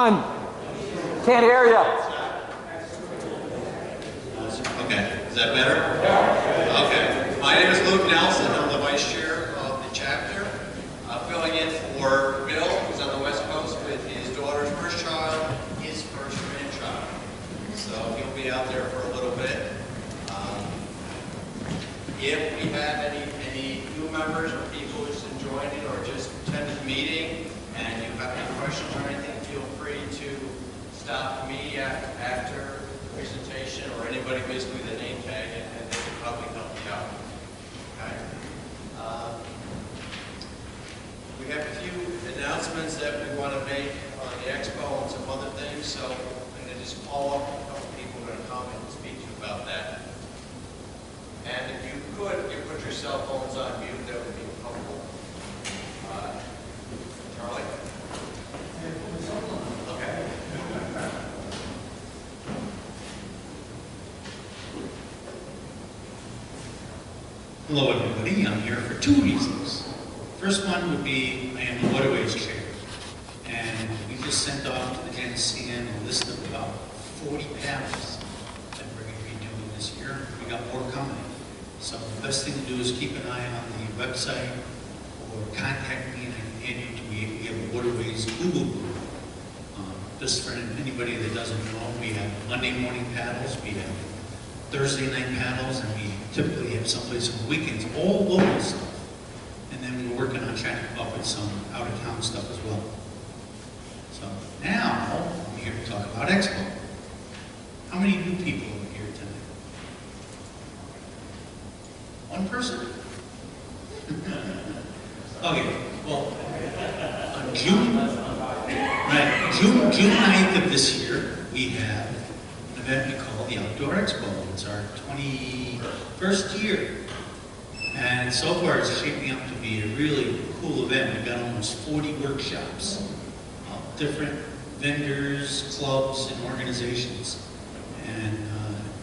on. Can't hear you. Okay, is that better? Okay. My name is Luke Nelson. I'm the vice chair of the chapter. Filling in for Bill, who's on the West Coast with his daughter's first child, his first grandchild. So he'll be out there for a little bit. If we have any new members or people interested in joining or just attended the meeting and you have any questions or anything, feel free to stop me after the presentation or anybody basically the name tag and they can probably help you out. Okay. We have a few announcements that we want to make on the expo and some other things, so I'm going to just call up a couple people who are going to come and speak to you about that. And if you could, you put your cell phones on mute, that would be helpful. Charlie? Okay. Hello everybody, I'm here for two reasons. First one would be I am the waterways chair, and we just sent off to the NCN a list of about 40 panels that we're going to be doing this year. We got more coming. So the best thing to do is keep an eye on the website or contact me and I can add you to we have a waterways Google group. Just for anybody that doesn't know, we have Monday morning paddles, we have Thursday night paddles, and we typically have someplace on the weekends, all local stuff. And then we're working on trying to come up with some out-of-town stuff as well. So now, I'm here to talk about Expo. How many new people are here tonight? One person? Okay, well, on June 9th of this year, we have an event we call the Outdoor Expo. It's our 21st year. And so far it's shaping up to be a really cool event. We've got almost 40 workshops, different vendors, clubs, and organizations. And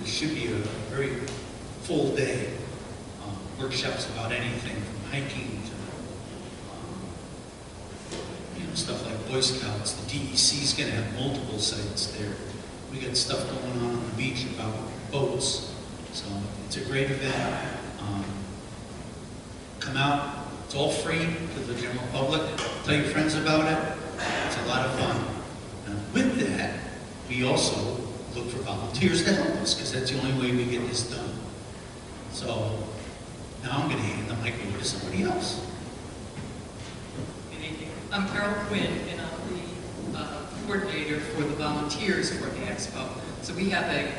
it should be a very full day. Workshops about anything from hiking to stuff like Boy Scouts. The DEC is going to have multiple sites there. We got stuff going on the beach about boats. So it's a great event. Come out. It's all free to the general public. Tell your friends about it. It's a lot of fun. With that, we also look for volunteers to help us because that's the only way we get this done. So now I'm going to hand the mic over to somebody else. I'm Carol Quinn, and I'm the coordinator for the volunteers for the Expo. So we have a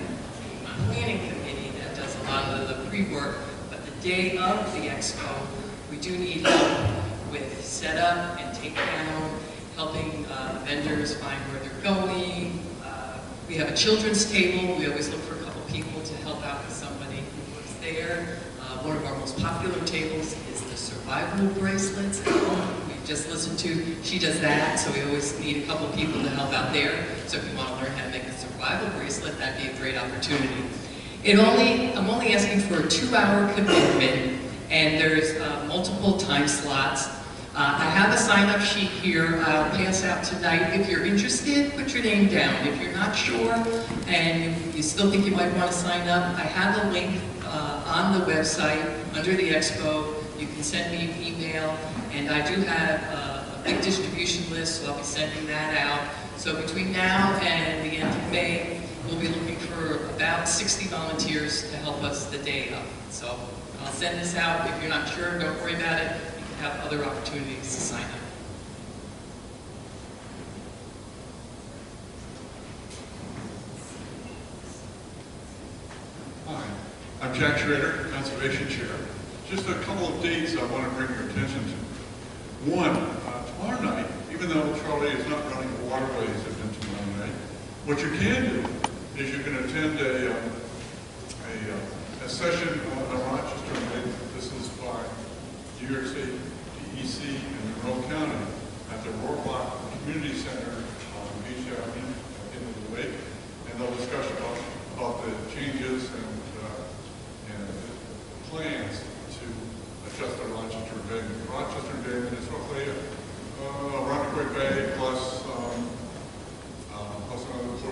planning committee that does a lot of the pre-work, but the day of the Expo, we do need help with setup and takedown, helping vendors find where they're going. We have a children's table. We always look for a couple people to help out with somebody who works there. One of our most popular tables is the survival bracelets. Just listened to, she does that, so we always need a couple people to help out there. So if you want to learn how to make a survival bracelet, that'd be a great opportunity. I'm only asking for a 2-hour commitment, and there's multiple time slots. I have a sign-up sheet here I'll pass out tonight. If you're interested, put your name down. If you're not sure and you still think you might want to sign up, I have a link on the website under the Expo. You can send me an email, and I do have a big distribution list, so I'll be sending that out. So between now and the end of May, we'll be looking for about 60 volunteers to help us the day of. So I'll send this out. If you're not sure, don't worry about it. You can have other opportunities to sign up. Hi, I'm Jack Schrader, Conservation Chair. Just a couple of dates I want to bring your attention to. One, tomorrow night, even though Charlie is not running the waterways event tomorrow night, what you can do is you can attend a session on Rochester event. This is by New York State DEC and Monroe County at the Rohrbach Community Center on Beach Avenue at the end of the lake, and they'll discuss about the changes and plans to adjust the Rochester Bay. Rochester Bay is roughly Rockaway Bay plus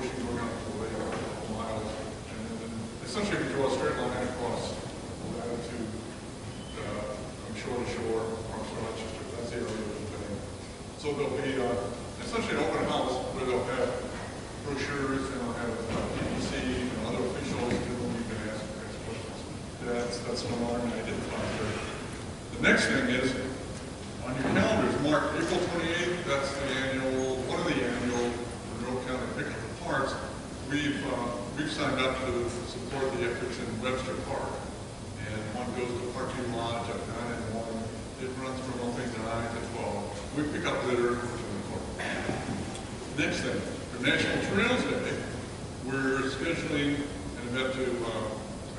ocean going out to the lake, a couple miles. And then essentially we draw a straight line across latitude from shore to shore, across Rochester. That's the area we're doing. So there'll be essentially an open house where they'll have brochures and they'll have PVC and other officials to whom you can ask questions. That's tomorrow night at 5:30. The next thing is, on your calendars, mark April 28th, that's the annual, one of the annual Monroe County Pickup of Parks. We've signed up to support the efforts in Webster Park. And one goes to Parking Lodge at 9 and 1. It runs from opening 9 to 12. We pick up litter in the park. Next thing, for National Trails Day, we're scheduling an event to,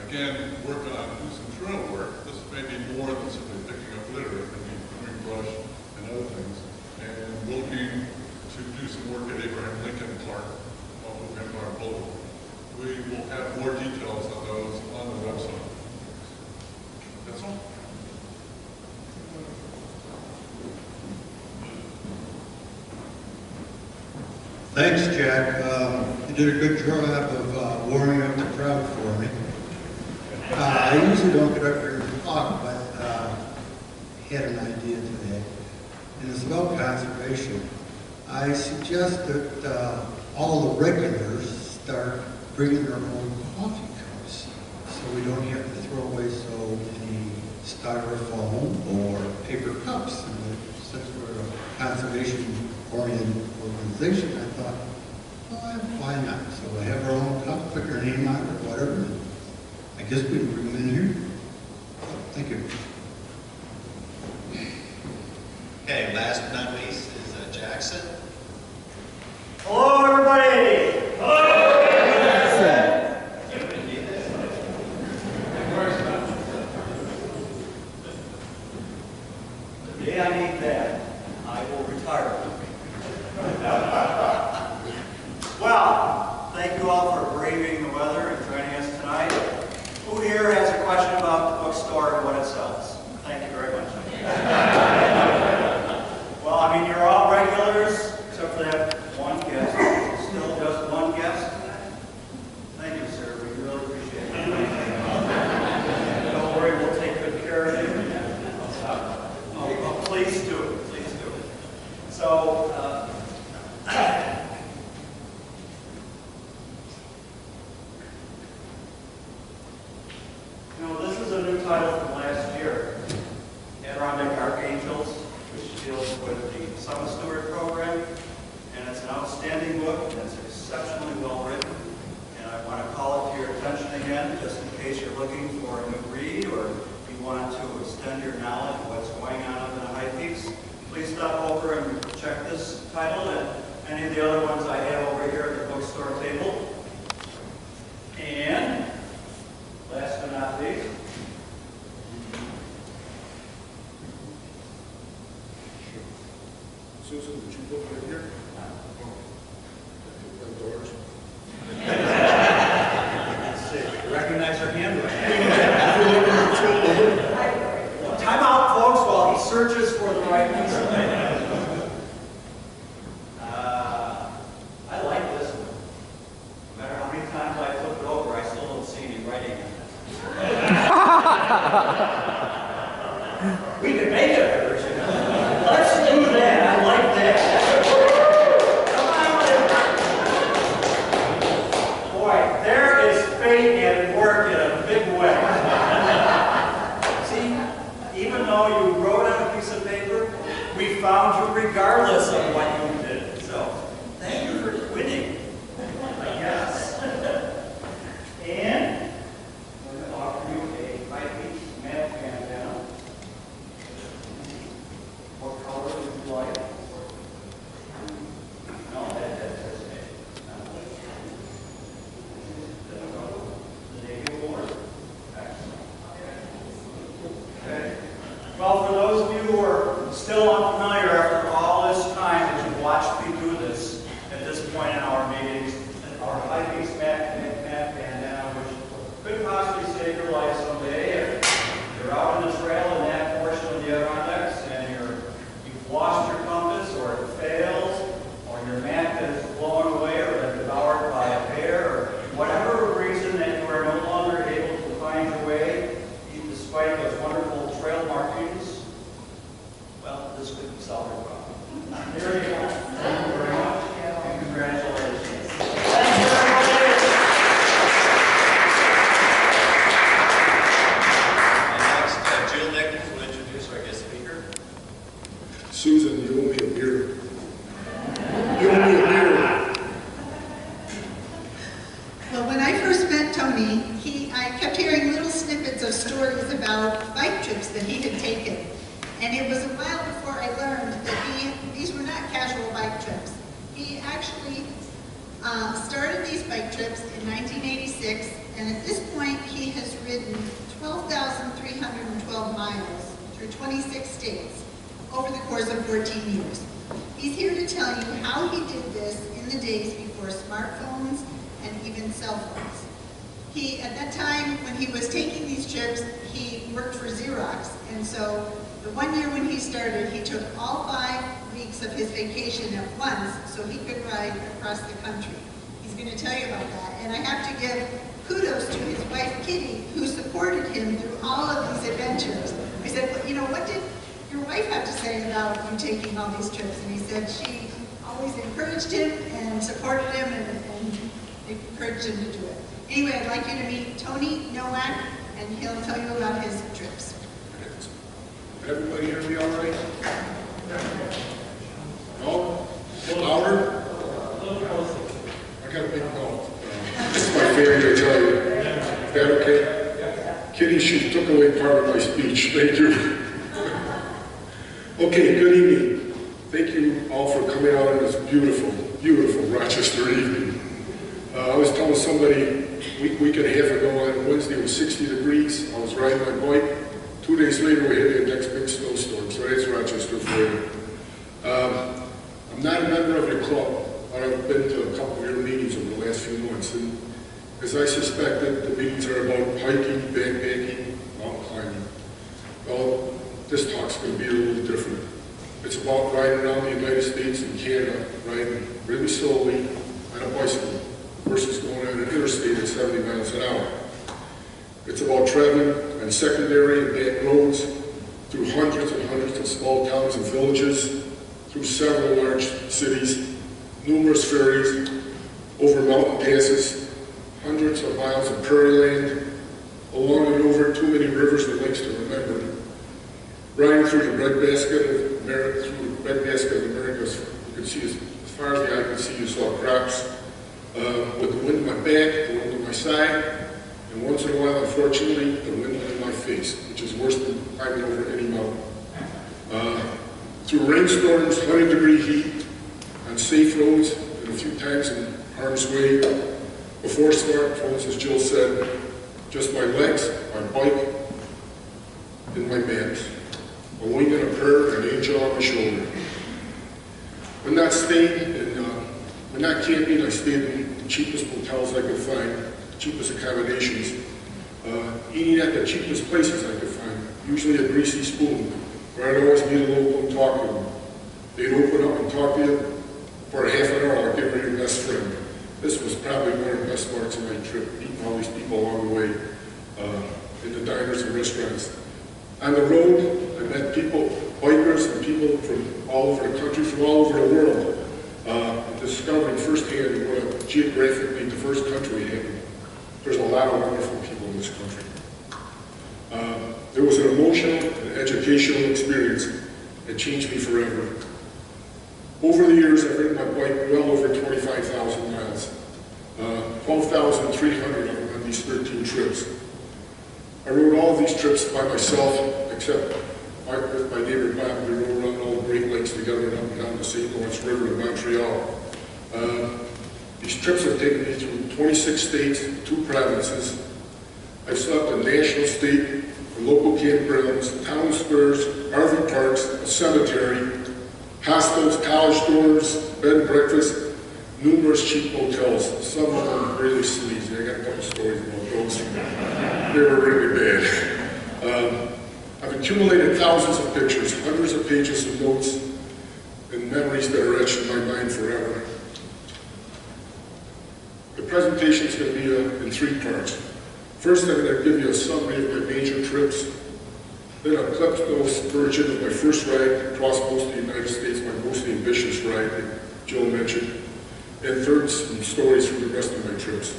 again, work on, do some trail work. This may be more than simply picking up litter. It may be trimming brush and other things. And we'll be to do some work at Abraham Lincoln Park off of Empire Boulevard. We will have more details on those on the website. That's all. Thanks, Jack. You did a good job of warming up the crowd for me. I usually don't get up here and talk, but had an idea today, and it's about conservation. I suggest that all the regulars start bringing their own coffee cups, so we don't have to throw away so many styrofoam or paper cups. And since we're a conservation-oriented organization, I thought, well, why not? So we have our own cup, put your name on it or whatever. And I guess we can bring them in here. Thank you. Okay, last but not least is Jackson. Hello, everybody. Hello. The day I need that, I will retire. Well, thank you all for braving the weather and joining us tonight. Who here has a question about the bookstore and what it sells? Thank you very much. Well, I mean, you're all regulars, except for that one guest. Still just one guest. Thank you, sir. We really appreciate it. Don't worry, we'll take good care of you. Oh, please do. Please do. So, you know, this is a new title from last year, Adirondack Archangels, which deals with the Summer Steward program, and it's an outstanding book, and it's exceptionally well written, and I want to call it to your attention again, just in case you're looking for a new read, or you want to extend your knowledge of what's going on up in the High Peaks. Please stop over and check this title and any of the other ones I have over here at the bookstore table. And last but not least, Susan, would you look right here? Doors. let's see, recognize her handwriting. Time out, folks, while he searches for the right piece of paper. I like this one. No matter how many times I flip it over, I still don't see any writing in it. We could make it a version. Let's do that. I like that. Come on. Boy, there is fate at work in a big way. See, even though you wrote on a piece of paper, we found you regardless of what you did. So, thank you for winning, I guess. And I'm going to offer you a high-piece matte bandana. What color would you like? No, that's it. The navy award. Excellent. Okay. Well, for those of you who are still unfamiliar after all this time, as you trips that he had taken. And it was a while before I learned that these were not casual bike trips. He actually started these bike trips in 1986, and at this point he has ridden 12,312 miles through 26 states over the course of 14 years. He's here to tell you how he did this in the days before smartphones and even cell phones. At that time, when he was taking these trips, he worked for Xerox, and so the one year when he started, he took all 5 weeks of his vacation at once so he could ride across the country. He's going to tell you about that, and I have to give kudos to his wife, Kitty, who supported him through all of these adventures. I said, well, you know, what did your wife have to say about you taking all these trips? And he said she always encouraged him and supported him and encouraged him to do it. Anyway, I'd like you to meet Tony Nowak, and he'll tell you about his trips. Everybody hear me all right? No? Louder? I got a big mouth. This is my favorite to tell you. Is that okay? Kitty, she took away part of my speech. Thank you. Okay, good evening. Thank you all for coming out on this beautiful, beautiful Rochester evening. I was telling somebody a week and a half ago on Wednesday it was 60 degrees. I was riding my bike. 2 days later we hit the next big snowstorm, so that's Rochester for you. I'm not a member of your club, but I've been to a couple of your meetings over the last few months, and as I suspected, the meetings are about hiking, backpacking, mountain climbing. Well, this talk's going to be a little different. It's about riding around the United States and Canada, riding really slowly on a bicycle versus going on an interstate at 70 miles an hour. It's about traveling on secondary and back roads through hundreds and hundreds of small towns and villages, through several large cities, numerous ferries, over mountain passes, hundreds of miles of prairie land, along and over too many rivers and lakes to remember, riding through the breadbasket of America, you can see as far as the eye can see, you saw crops, with the wind in my back, the wind in my side, and once in a while, unfortunately, the wind in my face, which is worse than climbing over any mountain. Through rainstorms, 100-degree heat, on safe roads, and a few times in harm's way. Before smartphones, as Jill said, just my legs, my bike, and my maps. A wing and a prayer, and an angel on my shoulder. When not camping, I stayed in the cheapest motels I could find, cheapest accommodations, eating at the cheapest places I could find, usually a greasy spoon, where I'd always meet a local and talk to them. They'd open up and talk to you for a half an hour like they were your best friend. This was probably one of the best parts of my trip, meeting all these people along the way in the diners and restaurants. On the road, I met people, bikers and people from all over the country, from all over the world, discovering firsthand what a geographically diverse country we have. There's a lot of wonderful people in this country. There was an emotional and educational experience that changed me forever. Over the years, I've ridden my bike well over 25,000 miles, 12,300 of them on these 13 trips. I rode all of these trips by myself, except with my neighbor Bob. We rode around all the Great Lakes together and up and down the St. Lawrence River to Montreal. These trips have taken me through 26 states, 2 provinces. I've slept in national, state, and local campgrounds, town squares, RV parks, a cemetery, hostels, college dorms, bed and breakfast, numerous cheap motels, some of them really sleazy. I got a couple stories about those. They were really bad. I've accumulated thousands of pictures, hundreds of pages of notes, and memories that are etched in my mind forever. The presentation is going to be in 3 parts. First, I'm going to give you a summary of my major trips. Then a clip notes version of my first ride across most of the United States, my most ambitious ride that Jill mentioned. And third, some stories from the rest of my trips,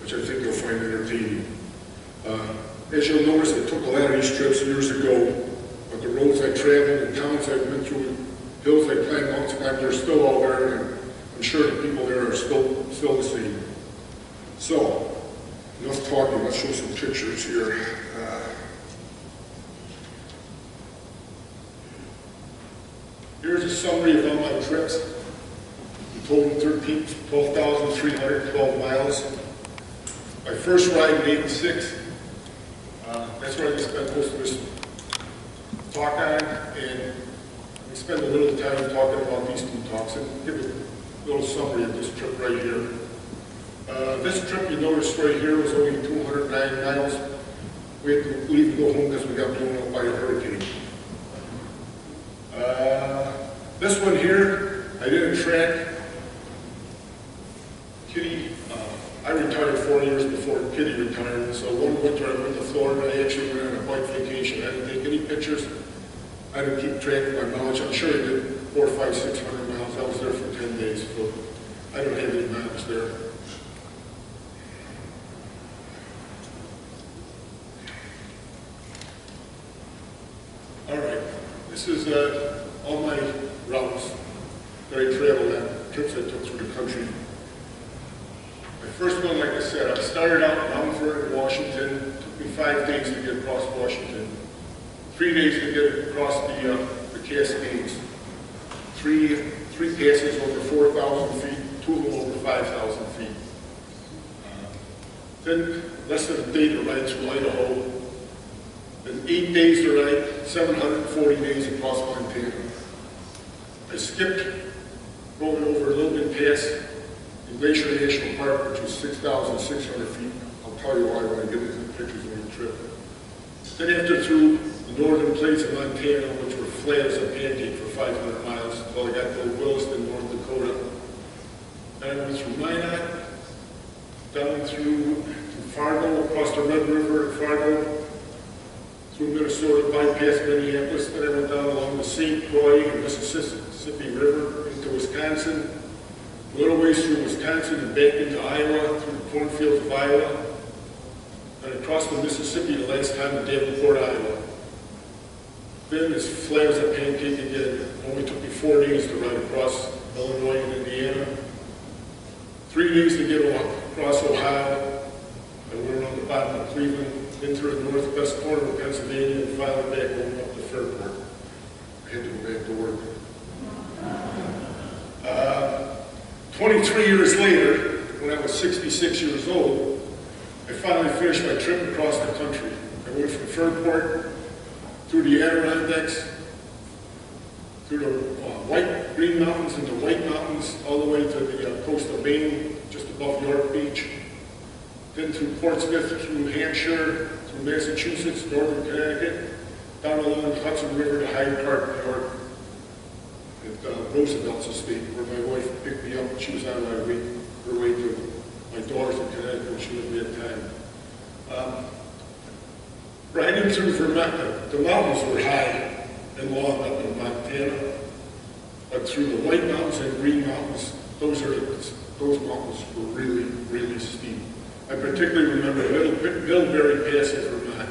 which I think you'll find entertaining. As you'll notice, I took a lot of these trips years ago, but the roads I traveled, the towns I went through, hills I climbed, mountains I climbed, they're still all there, and I'm sure the people there are still the same. So, enough talking, let's show some pictures here. a summary of all my trips. In total 12,312 miles. My first ride in '86, that's where I spent most of this talk on, and we spend a little time talking about these two talks and give a little summary of this trip right here. This trip you notice right here was only 209 miles. We had to leave and go home because we got blown up by a hurricane. This one here, I didn't track. Kitty, I retired 4 years before Kitty retired, so one winter I went to Florida. I actually went on a bike vacation. I didn't take any pictures. I didn't keep track of my mileage. I'm sure I did 400, 500, 600 miles. I was there for 10 days, so I don't have any miles there. All right, this is all my routes that I traveled on, trips I took through the country. My first one, like I said, I started out in Mount Vernon, Washington. It took me 5 days to get across Washington. 3 days to get across the Cascades. Three passes over 4,000 feet, 2 of them over 5,000 feet. Then less than a day to ride through Idaho. Then 8 days to ride, 740 days across Montana. I skipped going over Logan Pass in Glacier National Park, which was 6,600 feet. I'll tell you why when I get into the pictures of the trip. Then after through the northern plains of Montana, which were flat as a pancake for 500 miles, until I got to Williston, North Dakota. Then I went through Minot, down through Fargo, across the Red River at Fargo, through Minnesota, bypassed Minneapolis. Then I went down along the St. Croix and Mississippi River into Wisconsin, a little ways through Wisconsin and back into Iowa, through the cornfields of Iowa, and across the Mississippi the last time in Davenport, Iowa. Then as flat as a pancake again. Only took me 4 days to ride across Illinois and Indiana. 3 days to get across Ohio. I went around the bottom of Cleveland, into the northwest corner of Pennsylvania, and finally back home up to Fairport. I had to go back to work. 23 years later, when I was 66 years old, I finally finished my trip across the country. I went from Fairport through the Adirondacks, through the Green Mountains and the White Mountains, all the way to the coast of Maine, just above York Beach. Then through Portsmouth, through New Hampshire, through Massachusetts, northern Connecticut, down along the Hudson River to Hyde Park, New York, at Roosevelt's estate, where my wife picked me up. She was on her way to my daughter's in Connecticut when she lived at that time. Riding through Vermont, the mountains were high and long up in Montana, but through the White Mountains and Green Mountains, those mountains were really, really steep. I particularly remember Middlebury Pass in Vermont.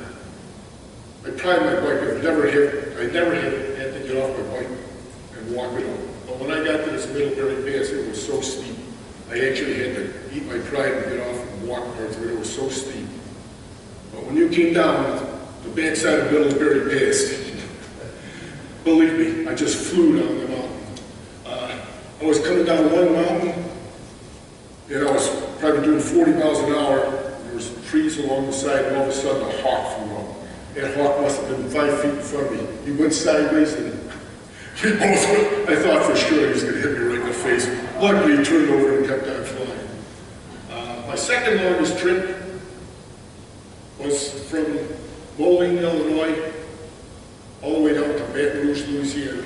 I tried my bike. I never had to get off my bike and walk it up. But when I got to this Middlebury Pass, it was so steep. I actually had to eat my pride and get off and walk parts of it. It was so steep. But when you came down the backside of Middlebury Pass, believe me, I just flew down the mountain. I was coming down one mountain, and I was probably doing 40 miles an hour. There was trees along the side, and all of a sudden a hawk flew up. That hawk must have been 5 feet in front of me. He went sideways, and I thought for sure he was going to hit me right in the face. Luckily, he turned over and kept on flying. My second longest trip was from Moline, Illinois, all the way down to Baton Rouge, Louisiana.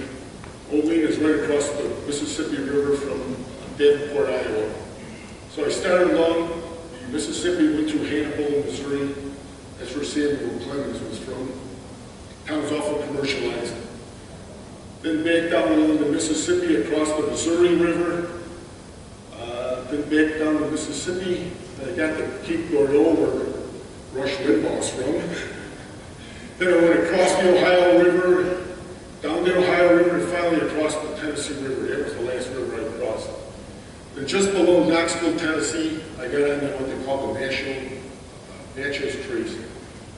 Moline is right across the Mississippi River from Davenport, Iowa. So I started along the Mississippi, went through Hannibal, Missouri. That's where Samuel Clemens was from. Town's awful commercialized. Then back down along the Mississippi, across the Missouri River. Then back down the Mississippi. I got to Cape Gordeau, where Rush Limbaugh's from. Then I went across the Ohio River, down the Ohio River, and finally across the Tennessee River. That was the last river I crossed. Then just below Knoxville, Tennessee, I got on what they call the Natchez Trace.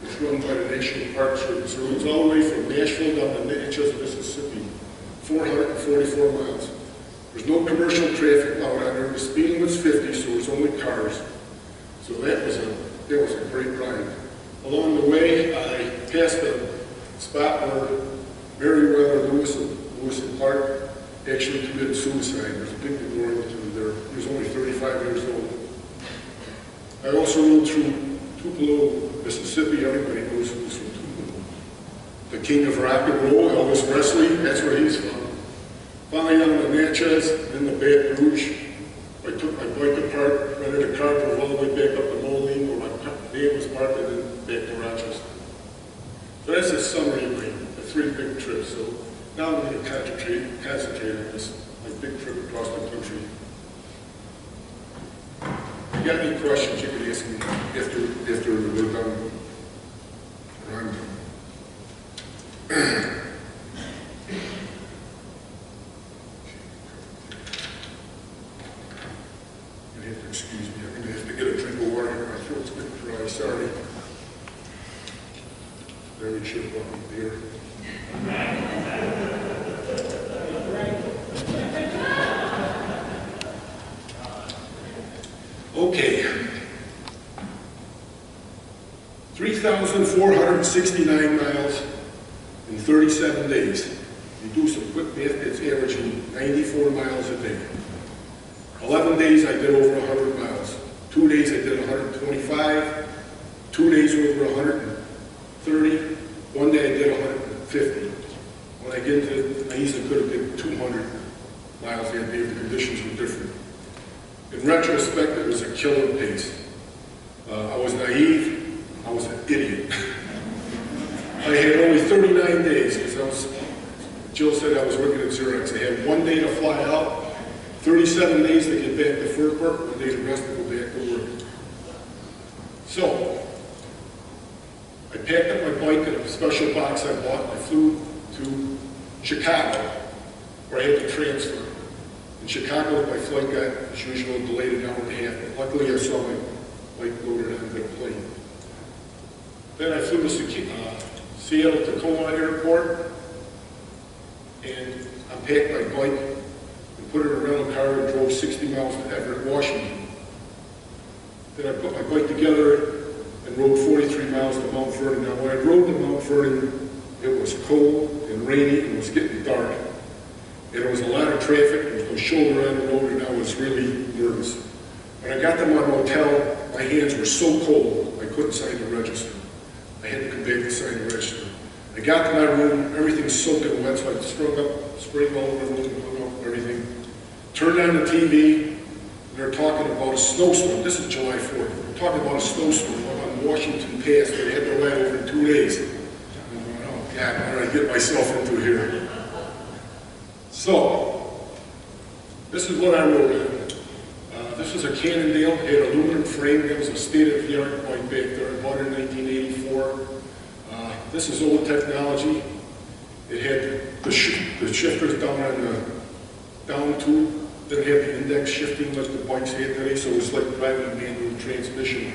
It's run by the National Park Service. So it was all the way from Nashville down to Natchez, Mississippi. 444 miles. There's no commercial traffic out on there. The speed limit's 50, so it's only cars. So that was a great ride. Along the way, I passed a spot where Meriwether Lewis and Clark actually committed suicide. There's a big memorial to him there. He was only 35 years old. I also rode through Tupelo, Mississippi. Everybody knows who's from Tupelo. The king of rock and roll, Elvis Presley, that's where he's from. Finally down to Natchez, then the Baton Rouge. I took my bike apart, rented a car, drove all the way back up to Moline, where my van was parked, and then back to Rochester. So that's a summary of the 3 big trips. So now I'm going to concentrate on this, my big trip across the country. If you got any questions, you can ask me after we're done. Or I'm done. You have to excuse me. I'm going to have to get a drink of water. My throat's a bit dry. Sorry. Very sure about me beer. Okay. 3,469 miles in 37 days. You do some quick math, it's averaging 94 miles a day. 11 days I did over 100 miles. 2 days I did 125. 2 days over 130. 1 day I did 150. When I get to, I easily could have did 200 miles that day if the conditions were different. In retrospect, it was a killer pace. I was naive. I was an idiot. I had only 39 days because Jill said I was working at Xerox. I had 1 day to fly out, 37 days to get back to Fort Worth, 1 day the rest to go back to work. So, I packed up my bike in a special box I bought. I flew to Chicago, where I had to transfer. In Chicago, my flight got, as usual, delayed an hour and a half. But luckily, I saw my bike loaded onto the plane. Then I flew to Seattle Tacoma Airport, and unpacked my bike and put it in a rental car and drove 60 miles to Everett, Washington. Then I put my bike together and rode 43 miles to Mount Vernon. Now, when I rode to Mount Vernon, it was cold and rainy and it was getting dark. And there was a lot of traffic, there was no shoulder on the road, and I was really nervous. When I got to my motel, my hands were so cold, I couldn't sign the register. I had to come back to sign the register. I got to my room, everything's soaking wet, so I sprayed all over the room, hung up everything. Turned on the TV, and they're talking about a snowstorm. This is July 4th. They're talking about a snowstorm up on Washington Pass that they had to ride over in 2 days. I'm going, oh God, what did I get myself into here? So, this is what I wrote on. This was a Cannondale, it had aluminum frame. It was a state-of-the-art bike back there. I bought it in 1984. This is old technology. It had the shifters down on the down tube. Didn't have the index shifting like the bikes had today, so it was like driving a manual transmission.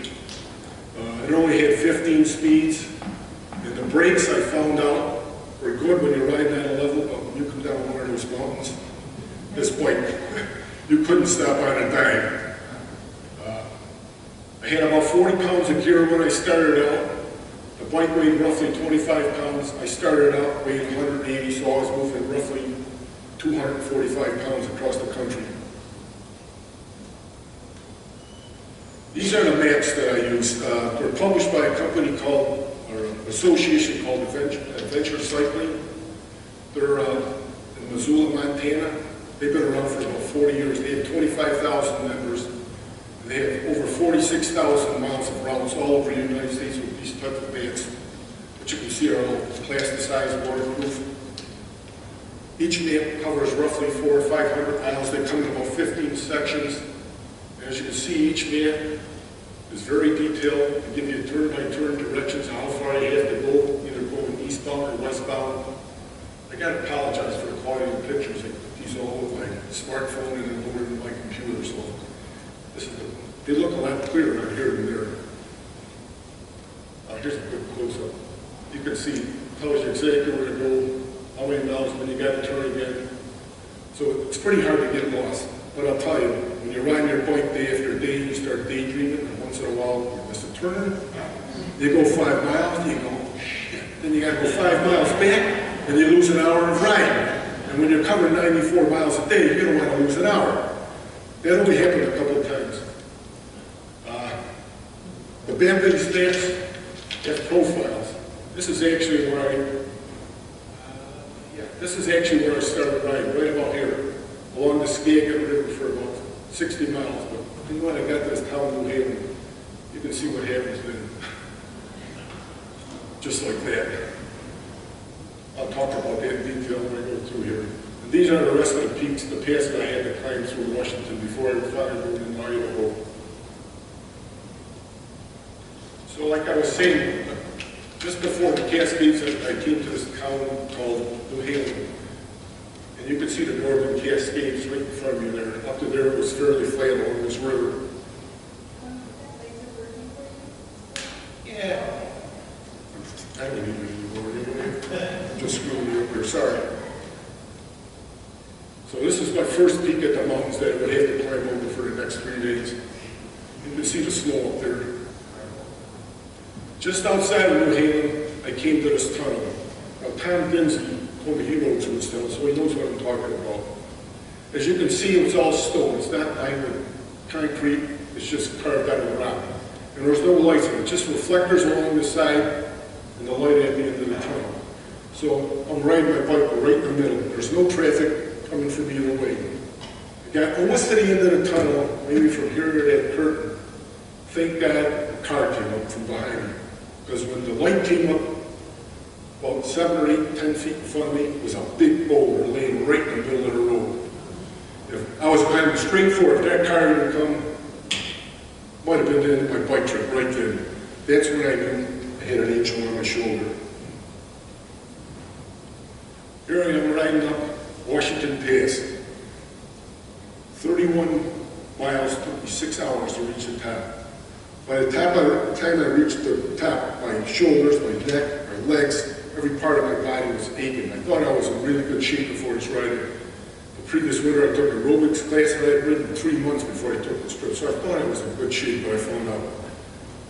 It only had 15 speeds, and the brakes I found out were good when you're riding on a level, but when you come down one of those mountains, this bike, you couldn't stop on a dime. I had about 40 pounds of gear when I started out. The bike weighed roughly 25 pounds. I started out weighing 180, so I was moving roughly 245 pounds across the country. These are the maps that I use. They're published by a company called, or an association called Adventure Cycling. They're in Missoula, Montana. They've been around for about 40 years. They have 25,000 members. And they have over 46,000 miles of routes all over the United States with these types of maps, which you can see are all plasticized, waterproof. Each map covers roughly 400 or 500 miles. They come in about 15 sections. As you can see, each map is very detailed. They give you turn-by-turn directions on how far you have to go, either going eastbound or westbound. I got to apologize for the quality of the pictures. I put these all with my smartphone and then over to my computer, so they look a lot clearer out here than there. Here's a quick close-up. You can see, it tells you exactly where to go, how many miles, when you got to turn again. So it's pretty hard to get lost. But I'll tell you, when you're riding your bike day after day, you start daydreaming, and once in a while you miss a turn. You go 5 miles, you go, shit. Then you got to go 5 miles back, and you lose an hour of riding. And when you're covering 94 miles a day, you don't want to lose an hour. That only happened a couple of times. The Bamboo stamps have profiles. This is actually where I started riding, right about here, along the Skagit River for about 60 miles. But you know what, I got this town New Haven. You can see what happens then. Just like that. I'll talk about that in detail when I go through here. And these are the rest of the peaks, the pass that I had to climb through Washington before I finally moved in Idaho. So like I was saying, just before the Cascades, I came to this town called New Haven. And you can see the northern Cascades right in front of you there. Up to there it was fairly flat along this river. Yeah. I don't need any more anyway. I'm just screwing you up here, sorry. So this is my first peak at the mountains that I would have to climb over for the next 3 days. You can see the snow up there. Just outside of New Haven, I came to this tunnel. Now, Tom Dinsey told me he rode through this tunnel, so he knows what I'm talking about. As you can see, it's all stone. It's not lined with concrete. It's just carved out of the rock. And there's no lights in it, just reflectors along the side and the light at the end of the tunnel. So I'm riding my bike right in the middle. There's no traffic coming from either way. I got almost to the end of the tunnel, maybe from here to that curtain. Thank God a car came up from behind me. Because when the light came up, about 7 or 8, 10 feet in front of me was a big boulder laying right in the middle of the road. If I was climbing straight for it, if that car didn't come, might have been the end of my bike trip right then. That's when I knew I had an angel on my shoulder. Here I am riding up Washington Pass. 31 miles, took me 6 hours to reach the top. By the time I reached the top, my shoulders, my neck, my legs, every part of my body was aching. I thought I was in really good shape before this riding. The previous winter I took aerobics class and I had ridden 3 months before I took this trip, so I thought I was in good shape, but I found out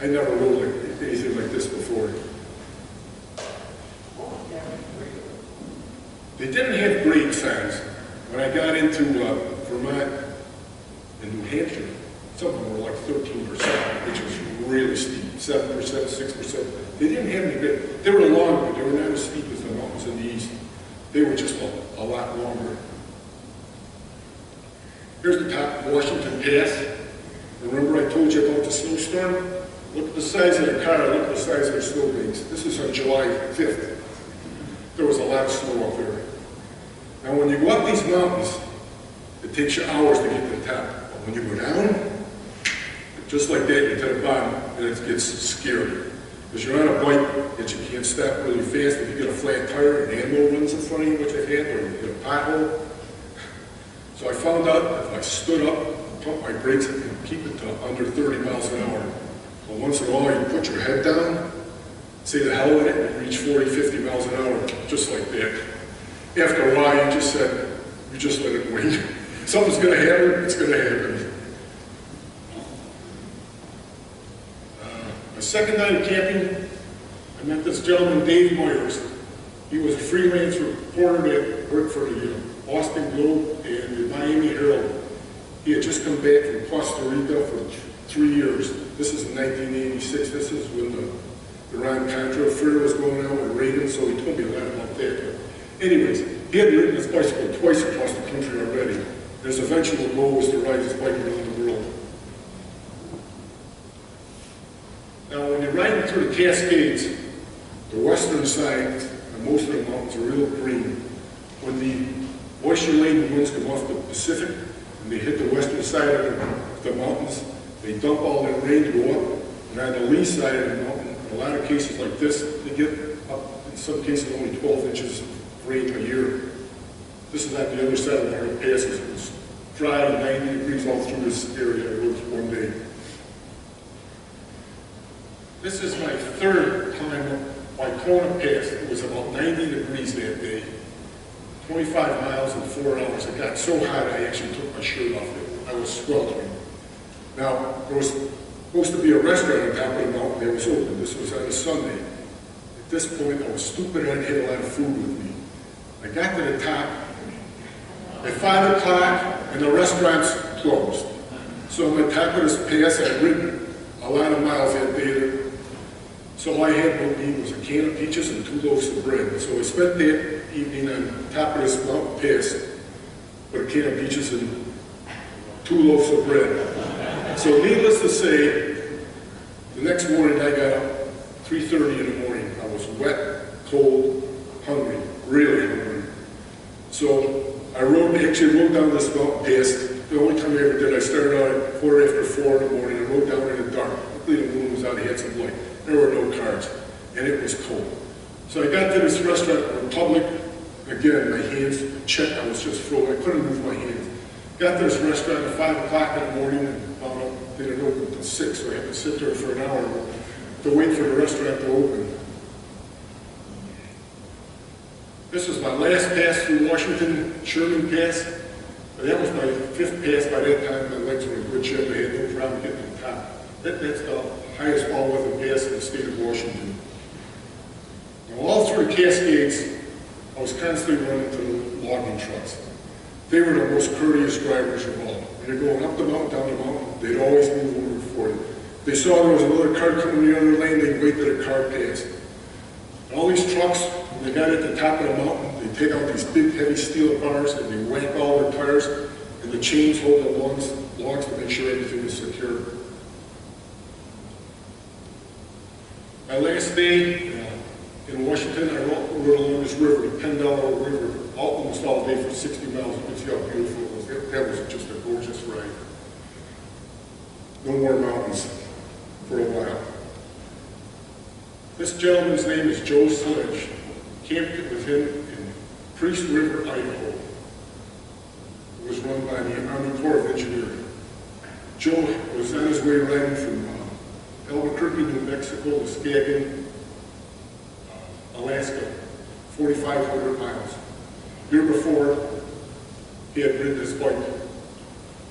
I never rode anything like this before. They didn't have grade signs. When I got into Vermont and New Hampshire, some of them were like 13%, which was really steep, 7%, 6%. They didn't have any grade. They were long, but they were not as steep as the mountains in the east. They were just a lot longer. Here's the top of Washington Pass. Remember I told you about the snowstorm? Look at the size of the car, look at the size of the snowbanks. This is on July 5th. There was a lot of snow up there. Now when you go up these mountains, it takes you hours to get to the top. But when you go down, just like that, you get to the bottom, and it gets scary. Because you're on a bike that you can't stop really fast. If you get a flat tire, an animal runs in front of you, which I had, or you get a pothole. So I found out if I stood up, pump my brakes, and keep it to under 30 miles an hour. But once in a while, you put your head down, say the hell with it, and reach 40, 50 miles an hour, just like that. After a while, you just let it wait. Something's going to happen, it's going to happen. My second night of camping, I met this gentleman, Dave Myers. He was a freelance reporter that worked for the Boston Globe and the Miami Herald. He had just come back from Costa Rica for 3 years. This is in 1986. This is when the Iran-Contra affair was going on with Reagan, so he told me a lot about that. But anyways, he had ridden his bicycle twice across the country already. His eventual goal was to ride his bike around the world. Now, when you're riding through the Cascades, the western side and most of the mountains are real green. When the moisture-laden winds come off the Pacific and they hit the western side of the mountains, they dump all that rain to go up. And on the lee side of the mountain, in a lot of cases like this, they get up, in some cases, only 12 inches of rain a year. This is at the other side of the passes. It's dry, 90 degrees all through this area. I rode one day. This is my third climb up Kona Pass. It was about 90 degrees that day. 25 miles in 4 hours. It got so hot I actually took my shirt off it. I was sweltering. Now, there was supposed to be a restaurant on top of the mountain that was open. This was on a Sunday. At this point, I was stupid and I had a lot of food with me. I got to the top at 5 o'clock and the restaurant's closed. So on the top of this pass, I'd ridden a lot of miles that day. So all I had with me was a can of peaches and 2 loaves of bread. So I spent that evening on top of this mountain pass with a can of peaches and 2 loaves of bread. So needless to say, the next morning I got up 3:30 in the morning. I was wet, cold, hungry, really hungry. So I rode down this mountain pass. The only time I ever did, I started out at 4:45 in the morning. I rode down in the dark. Luckily the moon was out, I had some light. There were no cars, and it was cold. So I got to this restaurant, Republic. Again, my hands checked. I was just frozen. I couldn't move my hands. Got to this restaurant at 5 o'clock in the morning, and found out they didn't open until 6, so I had to sit there for an hour to wait for the restaurant to open. This was my last pass through Washington, Sherman Pass. That was my 5th pass. By that time, my legs were in good shape. I had no problem getting to the top. That's the highest all-weather pass in the state of Washington. Now, all through the Cascades, I was constantly running into the logging trucks. They were the most courteous drivers of all. When you're going up the mountain, down the mountain, they'd always move over for you. They saw there was another car coming in the other lane, they'd wait till the car passed. And all these trucks, when they got at the top of the mountain, they'd take out these big, heavy steel bars, and they whack all their tires, and the chains hold the logs to make sure everything is secure. My last day in Washington, I rode along this river, the $10 River, almost all day for 60 miles. You can see how beautiful it was. That was just a gorgeous ride. No more mountains for a while. This gentleman's name is Joe Sledge. Camped with him in Priest River, Idaho. It was run by the Army Corps of Engineers. Joe was on his way riding from Albuquerque, New Mexico to Skagit, Alaska, 4,500 miles. The year before, he had ridden his bike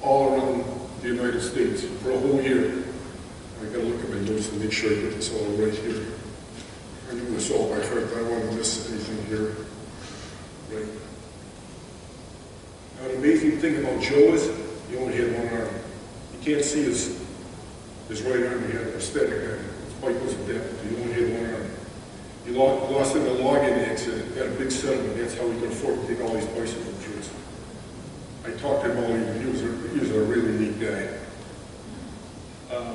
all around the United States for a whole year. I gotta look at my notes to make sure I get this all right here. I knew this all by heart, I don't want to miss anything here. Right. Now, the amazing thing about Joe is he only had one arm. You can't see his right arm. He had a prosthetic on it. His bike was adapted. He only had one arm. He lost in a logging accident, got a big settlement. That's how he could afford to take all these bicycle trips. I talked to him all evening. He was a really neat guy.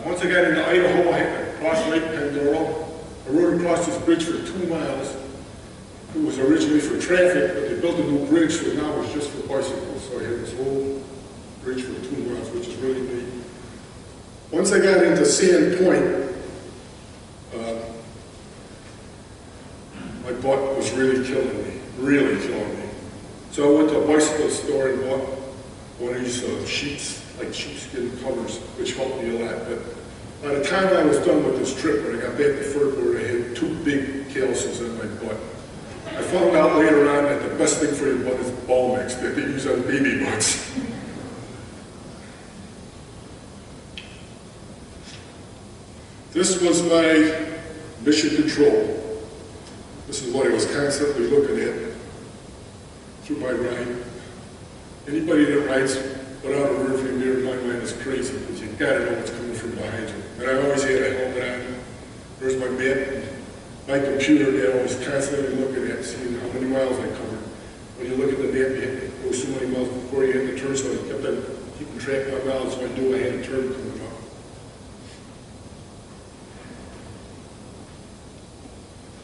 Once I got into Idaho, I had to cross Lake Pandora. I rode across this bridge for 2 miles. It was originally for traffic, but they built a new bridge, so now it's just for bicycles. So I had this whole bridge for 2 miles, which is really neat. Once I got into Sand Point, my butt was really killing me. So I went to a bicycle store and bought one of these sheets, like sheepskin covers, which helped me a lot. But by the time I was done with this trip, when I got back to Fort Worth, I had 2 big calluses on my butt. I found out later on that the best thing for your butt is ball mix that they use on baby butts. This was my mission control. This is what I was constantly looking at through my ride. Anybody that rides without a rearview mirror in my mind is crazy, because you gotta know what's coming from behind you. And I always had a helmet on. There's my map and my computer that I was constantly looking at, seeing how many miles I covered. When you look at the map, you have to go so many miles before you hit the turn, so I kept on keeping track of my miles, so I knew I had a turn coming up.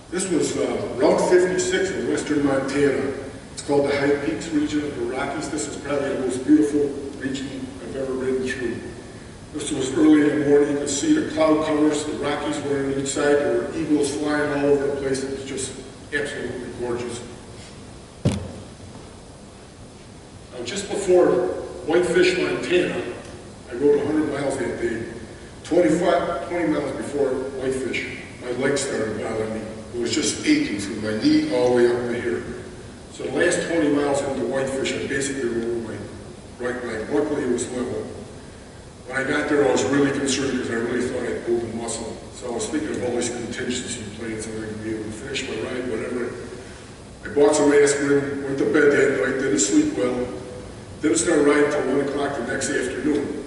This was Route 56 in western Montana. It's called the High Peaks region of the Rockies. This is probably the most beautiful region I've ever ridden through. This was early in the morning. You could see the cloud covers. The Rockies were on each side. There were eagles flying all over the place. It was just absolutely gorgeous. Now, just before Whitefish, Montana, I rode 100 miles that day. 20 miles before Whitefish, my legs started bothering me. It was just aching from my knee all the way up to here. So the last 20 miles into Whitefish, I basically were over my right leg. Luckily, it was level. When I got there, I was really concerned because I really thought I'd pulled a muscle. So I was thinking of all these contingency plans and I could be able to finish my ride, whatever. I bought some aspirin, went to bed that night, didn't sleep well. Didn't start riding until 1 o'clock the next afternoon.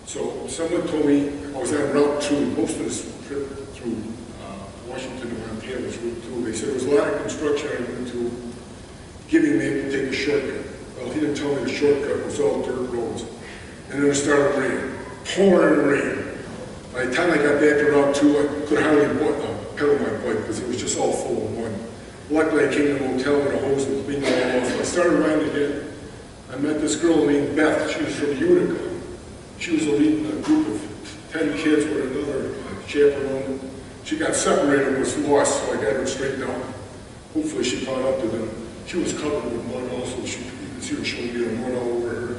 So someone told me I was on Route 2, most of this trip through Washington and Montana was Route 2. They said there was a lot of construction on Route 2, giving me to take a shortcut. Well, he didn't tell me the shortcut was all dirt roads. And then it started raining, pouring rain. By the time I got back to Route 2, I could hardly pedal my bike because it was just all full of mud. Luckily, I came to a motel with a hose and cleaned it all off. I started riding again. I met this girl named Beth. She was from Utica. She was leading a group of 10 kids with another chaperone. She got separated and was lost, so I got her straightened out. Hopefully she caught up to them. She was covered with mud also. You can see her showing me the mud all over her.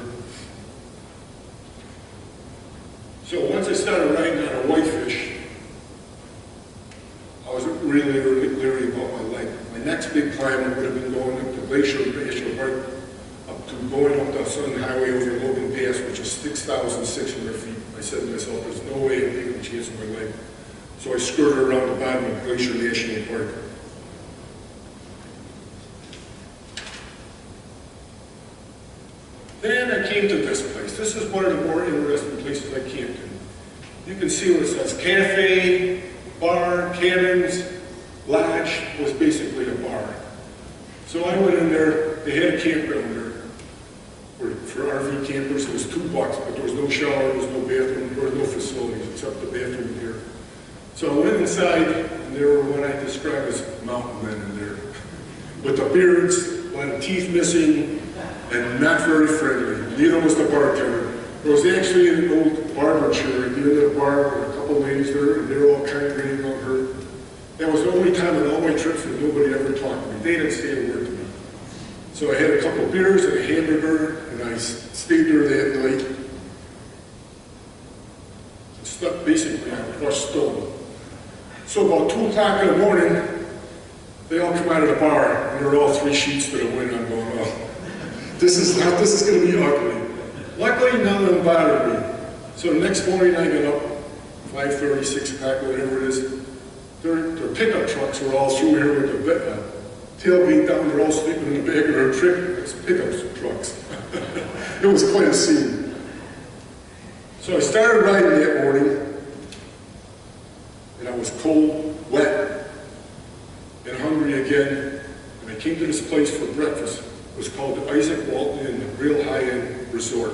So once I started riding on a Whitefish, I was really leery about my leg. My next big climb would have been going up to Glacier National Park, up to going up the Southern Highway over Logan Pass, which is 6,600 feet. I said to myself, there's no way I'm taking a chance on my leg. So I skirted around the bottom of Glacier National Park. Then I came to this place. This is one of the more interesting places I camped in. You can see what it says, cafe, bar, cabins, lodge was basically a bar. So I went in there, they had a campground there. For RV campers, it was $2, but there was no shower, there was no bathroom, there was no facilities except the bathroom here. So I went inside, and there were what I describe as mountain men in there. With the beards, a lot of teeth missing, and not very friendly. Neither was the bartender. There was actually an old barber chair at the end of the bar with a couple ladies there, and they were all congregating on her. That was the only time in all my trips that nobody ever talked to me. They didn't say a word to me. So I had a couple beers and a hamburger, and I stayed there that night. Stuck basically on crushed stone. So about 2 o'clock in the morning, they all come out of the bar, and they're all 3 sheets to the wind. I'm going, oh, this is going to be ugly. Luckily, none of them bothered me. So the next morning, I got up, 5:30, 6 o'clock, whatever it is. Their pickup trucks were all through here with the tailgate down. They're all sleeping in the back of their pickup trucks. It was quite a scene. So I started riding that morning, and I was cold, wet, and hungry again. And I came to this place for breakfast. It was called the Isaac Walton Inn, a real high-end resort.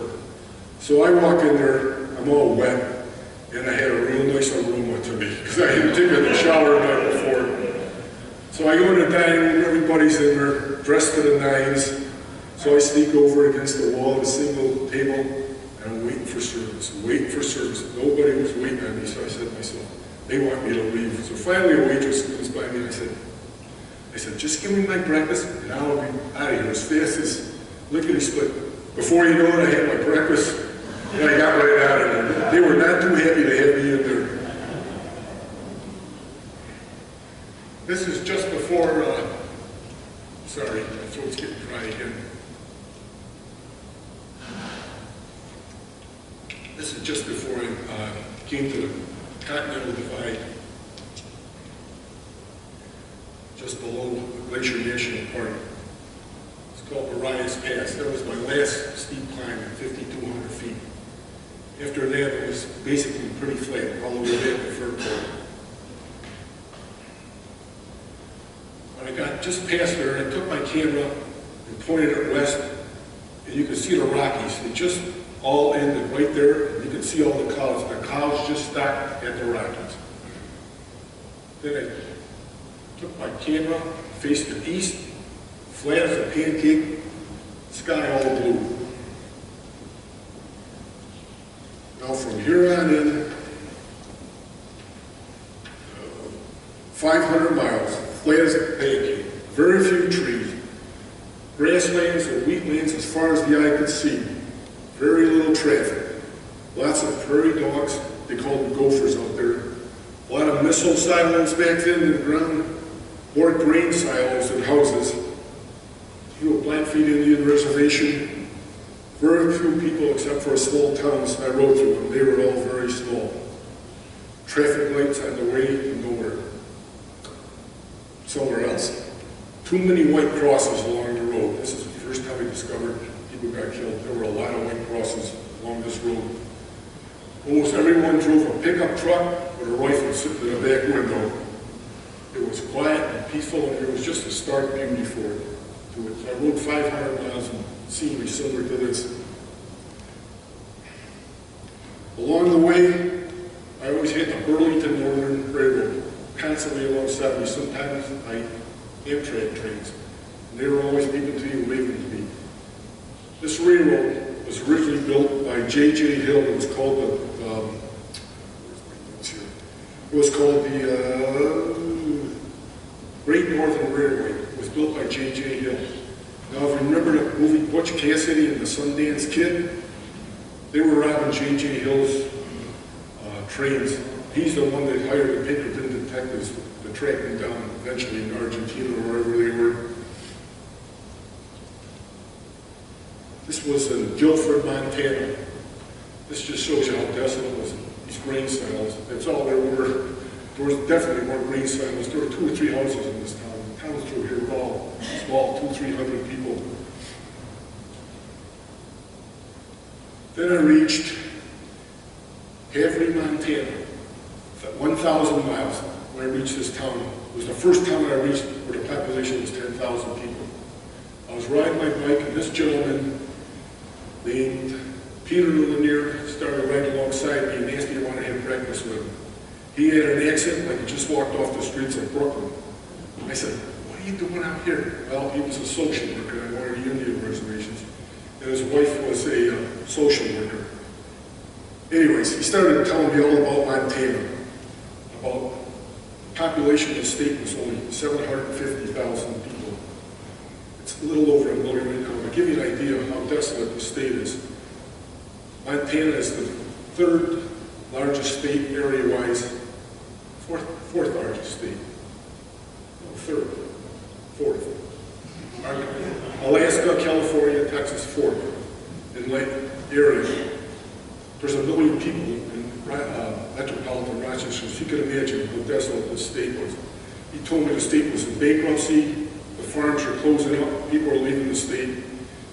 So I walk in there, I'm all wet, and I had a real nice aroma to me, because I hadn't taken a shower the night before. So I go in the dining room, everybody's in there, dressed to the nines. So I sneak over against the wall of a single table, and I'm waiting for service, Nobody was waiting on me, so I said to myself, they want me to leave. So finally a waitress comes by me, and I said, just give me my breakfast, and I'll be out of here as fast as lickety-split. Before you know it, I had my breakfast, and I got right out of there. They were not too happy to have me in there. This is just before, sorry, my throat's getting dry again. This is just before I came to the Continental Divide, just below Glacier National Park. It's called Mariah's Pass. That was my last steep climb at 5,200 feet. After that, it was basically pretty flat, all the way back to Fur Court. When I got just past there, I took my camera and pointed it west, and you can see the Rockies. They just all ended right there, and you can see all the clouds. The clouds just stopped at the Rockies. Then I took my camera, faced it east, flat as a pancake, sky all blue. Now from here on in, 500 miles, flat as a pancake, very few trees, grasslands and wheatlands as far as the eye could see, very little traffic, lots of prairie dogs, they call them gophers out there, a lot of missile silos back then in the ground, more grain silos and houses. through a Blackfeet Indian reservation. Very few people, except for small towns I rode through, and they were all very small. Traffic lights on the way to nowhere. Somewhere else. Too many white crosses along the road. This is the first time I discovered people got killed. There were a lot of white crosses along this road. Almost everyone drove a pickup truck with a rifle sitting in the back window. It was quiet and peaceful, and there was just a stark beauty for it. I rode 500 miles in scenery similar to this. Along the way, I always hit the Burlington Northern Railroad, constantly alongside me. Sometimes I Amtrak trains, and they were always beeping to you, waving to me. This railroad was originally built by J.J. Hill. It was called the Great Northern Railway. It was built by J.J. Hill. Now, if you remember the movie Butch Cassidy and the Sundance Kid, they were robbing J.J. Hill's trains. He's the one that hired the Pinkerton detectives to track them down eventually in Argentina or wherever they were. This was in Guilford, Montana. This just shows you how desolate it was. These grain silos, that's all there were. There was definitely more grain silos. There were 2 or 3 houses in this town. The towns through here were all small, 200-300 people. Then I reached Havre, Montana. 1,000 miles when I reached this town. It was the first town I reached where the population was 10,000 people. I was riding my bike, and this gentleman named Peter Lanier started right alongside me and asked me if I wanted to have breakfast with him. He had an accent like he just walked off the streets of Brooklyn. I said, "What are you doing out here?" Well, he was a social worker on one of the Indian reservations, and his wife was a social worker. Anyways, he started telling me all about Montana. About population of the state was only 750,000 people. It's a little over 1 million right now. To give you an idea of how desolate the state is, Montana is the 3rd largest state area-wise, 4th largest state. No, 3rd, 4th. Alaska, California, Texas, 4th in area. There's 1 million people in metropolitan Rochester, so you can imagine how desolate this state was. He told me the state was in bankruptcy, the farms are closing up, people are leaving the state.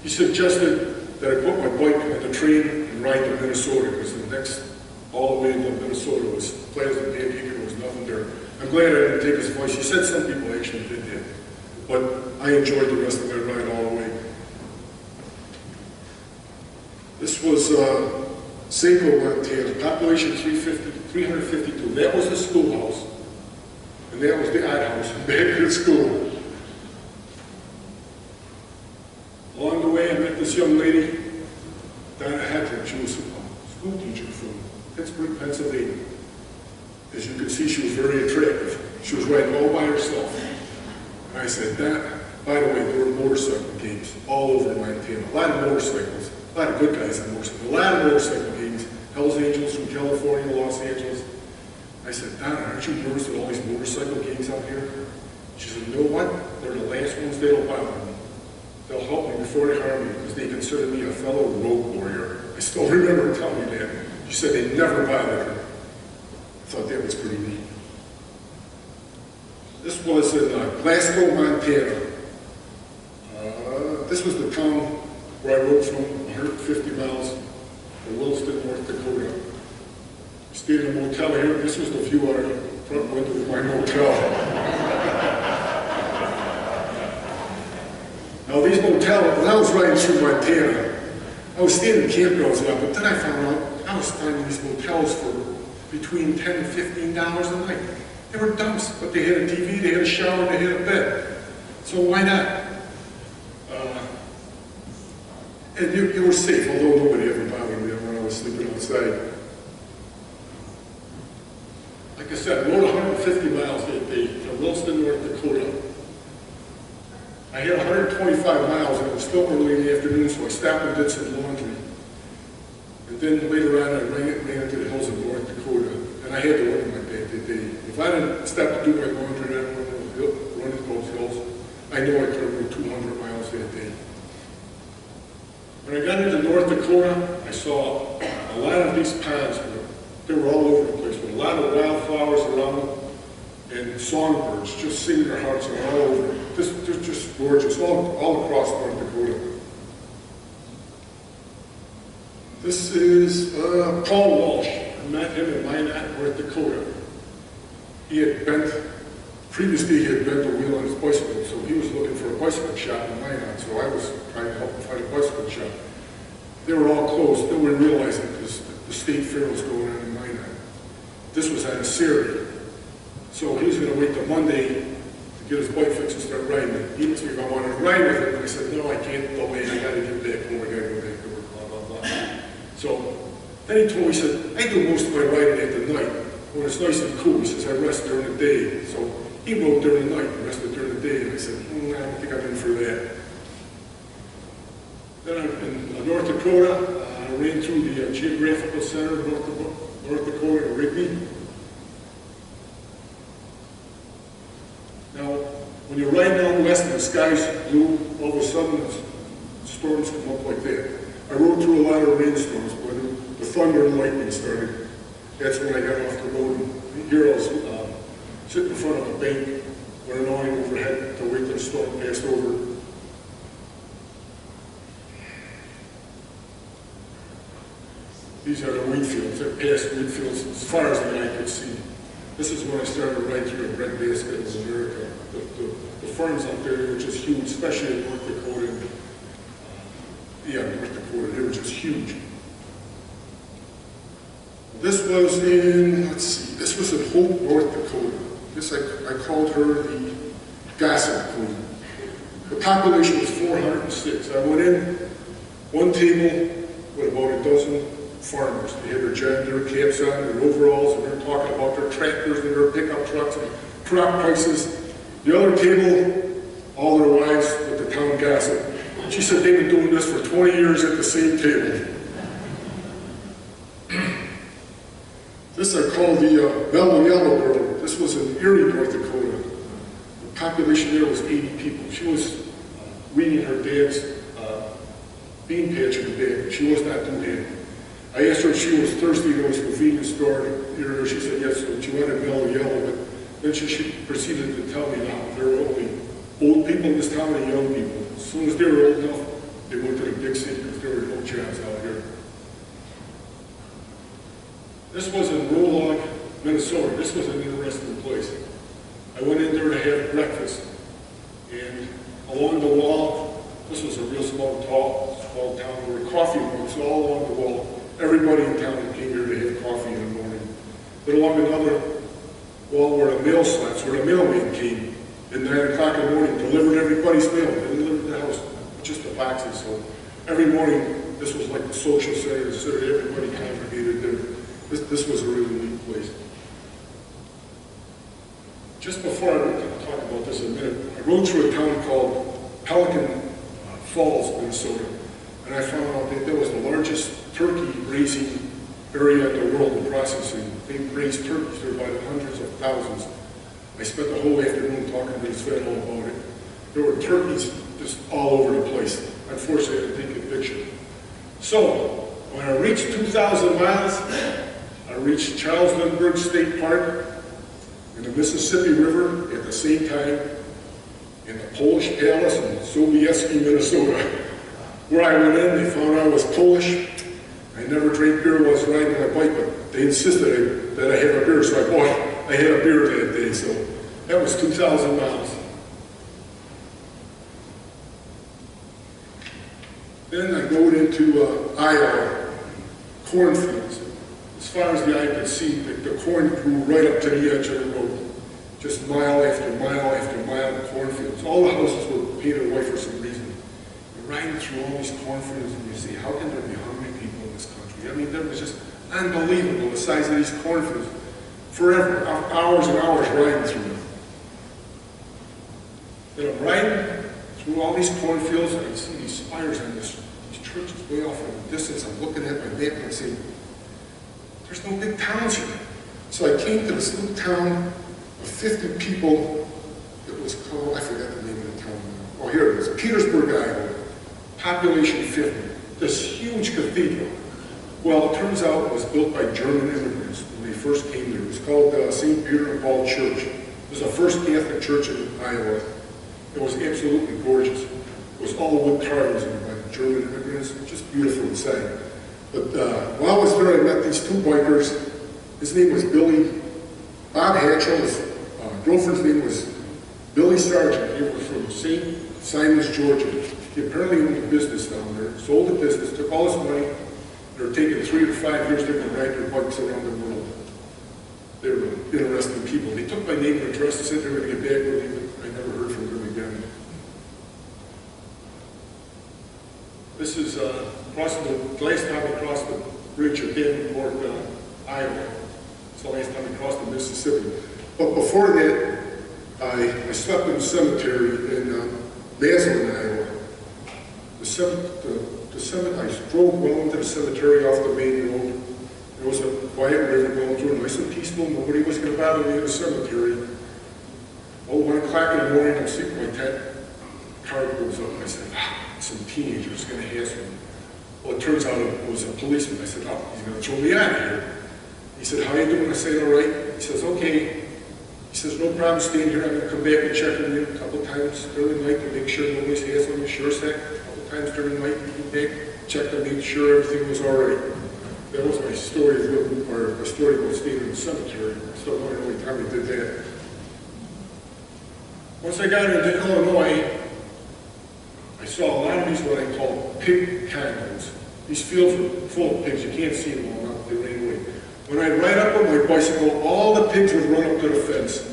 He suggested that I put my bike on the train and ride to Minnesota, because the next, all the way to Minnesota was Pleasant, Pancake, there was nothing there. I'm glad I didn't take his advice. He said some people actually did that, but I enjoyed the rest of that ride all the way. This was Saco, Montana, population 352. That was the schoolhouse, and that was the odd house back at school. Along the way, I met this young lady, Donna Hedrick. She was a school teacher from Pittsburgh, Pennsylvania. As you can see, she was very attractive. She was riding all by herself. And I said, Donna, by the way, there were motorcycle games all over Montana. A lot of motorcycles. A lot of good guys on motorcycles. A lot of motorcycle games. Hells Angels from California, Los Angeles. I said, Donna, aren't you nervous with all these motorcycle gangs out here? She said, you know what? They're the last ones that'll bother me. They'll help me before they harm me, because they consider me a fellow road warrior. I still remember her telling me that. She said they never bothered her. I thought that was pretty neat. This was in Glasgow, Montana. This was the town where I rode from 150 miles to Williston, North Dakota. I stayed in a motel here. This was the view out of the front window of my motel. Now these motels, when I was riding through Montana, I was staying in campgrounds a lot, but then I found out I was finding these motels for between $10 and $15 a night. They were dumps, but they had a TV, they had a shower, they had a bed. So why not? And you were safe, although nobody ever bothered me when I was sleeping outside. Like I said, I rode 150 miles that day from Williston, North Dakota. I had 125 miles, and it was still early in the afternoon, so I stopped and did some laundry. And then later on, I ran into the hills of North Dakota, and I had to work my back that day. If I didn't stop to do my laundry and I didn't run into those hills, I know I could have rode 200 miles miles that day. When I got into North Dakota, I saw a lot of these ponds. They were all over the place with a lot of wildflowers around them and songbirds just singing their hearts out all over. They're just gorgeous, all across North Dakota. This is Paul Walsh. I met him in Minot, North Dakota. Previously he had bent a wheel on his bicycle, so he was looking for a bicycle shop in Minot, so I was trying to help him find a bicycle shop. They were all closed. They weren't realizing because the state fair was going on in Minot. This was on a Saturday. So he was going to wait till Monday to get his bike fixed and start riding it. He asked me if I wanted to ride with him, and I said, no, I can't go away. I got to get back home. I got to go back to work, blah, blah, blah. So then he told me, he said, I do most of my riding at the night. When it's nice and cool, he says, I rest during the day. So he rode during the night and rested during the day. And I said, I don't think I'm in for that. Then in North Dakota, I ran through the Geographical Center of North Dakota in Rigby. Now, when you're riding out west and the sky's blue, all of a sudden storms come up like that. I rode through a lot of rainstorms, but the thunder and lightning started. That's when I got off the road. And here I was sitting in front of a bank with an awning overhead to wait till the storm passed over. These are the wheat fields. They're past wheat fields as far as the eye could see. This is when I started riding through the breadbasket of America. The farms out there were just huge, especially in North Dakota. North Dakota, they were just huge. This was in, this was in Hope, North Dakota. This, I called her the gossip queen. The population was 406. I went in, one table with about a dozen farmers. They had their their caps on, their overalls, and they're talking about their tractors and their pickup trucks and crop prices. The other table, all their wives with the town gossip. She said they've been doing this for 20 years at the same table. This I call the Mellow Yellow Girl. This was in Erie, North Dakota. The population there was 80 people. She was weeding her dad's bean patch in the back. She was not doing that. I asked her if she was thirsty to go to the convenience store near her. She said yes, so she wanted Mellow Yellow, but then she proceeded to tell me now there were only old people in this town and young people. As soon as they were old enough, they went to the big city because there were no jobs out here. This was in Rolog, Minnesota. This was an interesting place. I went in there to have breakfast, and along the wall, this was a real small town, there were coffee mugs all along the wall. Everybody in town came here to have coffee in the morning. But along another wall were the mail slots, where the mailman came at 9 o'clock in the morning, delivered everybody's mail. They didn't live in the house, just the boxes. So every morning, this was like the social center, so everybody congregated there. This was a really neat place. Just before I talk about this in a minute, I rode through a town called Pelican Falls, Minnesota, and I found out that there was the largest turkey raising area in the world in processing. They raised turkeys there by the hundreds of thousands. I spent the whole afternoon talking to this fellow about it. There were turkeys just all over the place. Unfortunately, I didn't take a picture. So, when I reached 2,000 miles, I reached Charles Lindbergh State Park and the Mississippi River at the same time in the Polish Palace in Sobieski, Minnesota. Where I went in, they found out I was Polish. I never drank beer while I was riding my bike, but they insisted that I have a beer, so I had a beer that day. So that was 2,000 miles. Then I go into Iowa, cornfields. As far as the eye could see, the corn grew right up to the edge of the road. Just mile after mile after mile of cornfields. All the houses were painted white for some reason. You're riding through all these cornfields and you see, how can there be hungry people in this country? I mean, that was just unbelievable, the size of these cornfields. Forever, hours and hours riding through them. Then I'm riding through all these cornfields and I see these spires and these churches way off in the distance. I'm looking at my map and I say, there's no big towns here. So I came to this little town of 50 people. It was called, I forgot the name of the town now. Oh, here it is Petersburg, Iowa, population 50, this huge cathedral. Well, it turns out it was built by German immigrants when they first came there. It was called St. Peter and Paul Church. It was the first Catholic church in Iowa. It was absolutely gorgeous. It was all wood carvings in it by German immigrants. Just beautiful inside. But while I was there, I met these two bikers. His name was Billy. Bob Hatchell. His girlfriend's name was Billy Sargent. He was from St. Simons, Georgia. He apparently owned a business down there, sold the business, took all his money. They were taking 3 to 5 years to ride their bikes around the world. They were interesting people. They took my name and address and said they were going to get back with me, but I never heard from them again. This is crossing the last time I crossed the bridge at Davenport, Iowa. It's the last time I crossed the Mississippi. But before that, I slept in the cemetery in Maslin, Iowa. I drove well into the cemetery off the main road. There was a quiet river going through, nice and peaceful. Nobody was going to bother me in the cemetery. Oh, 1 o'clock in the morning, I'm sitting in my tent. Car goes up, and I said, some teenager's going to hassle me. Well, it turns out it was a policeman. I said, oh, he's going to throw me out of here. He said, how are you doing? I said, all right. He says, okay. He says, no problem, staying here. I'm going to come back and check on you a couple times during the night to make sure nobody's hassling you. Sure, sec. A couple times during the night, you come back, check to make sure everything was all right. That was my story of living, or my story about staying in the cemetery. I still don't know any time I did that. Once I got into Illinois, I saw a lot of these what I call pig condos. These fields were full of pigs. You can't see them all now. They ran away. When I'd ride up on my bicycle, all the pigs would run up to the fence.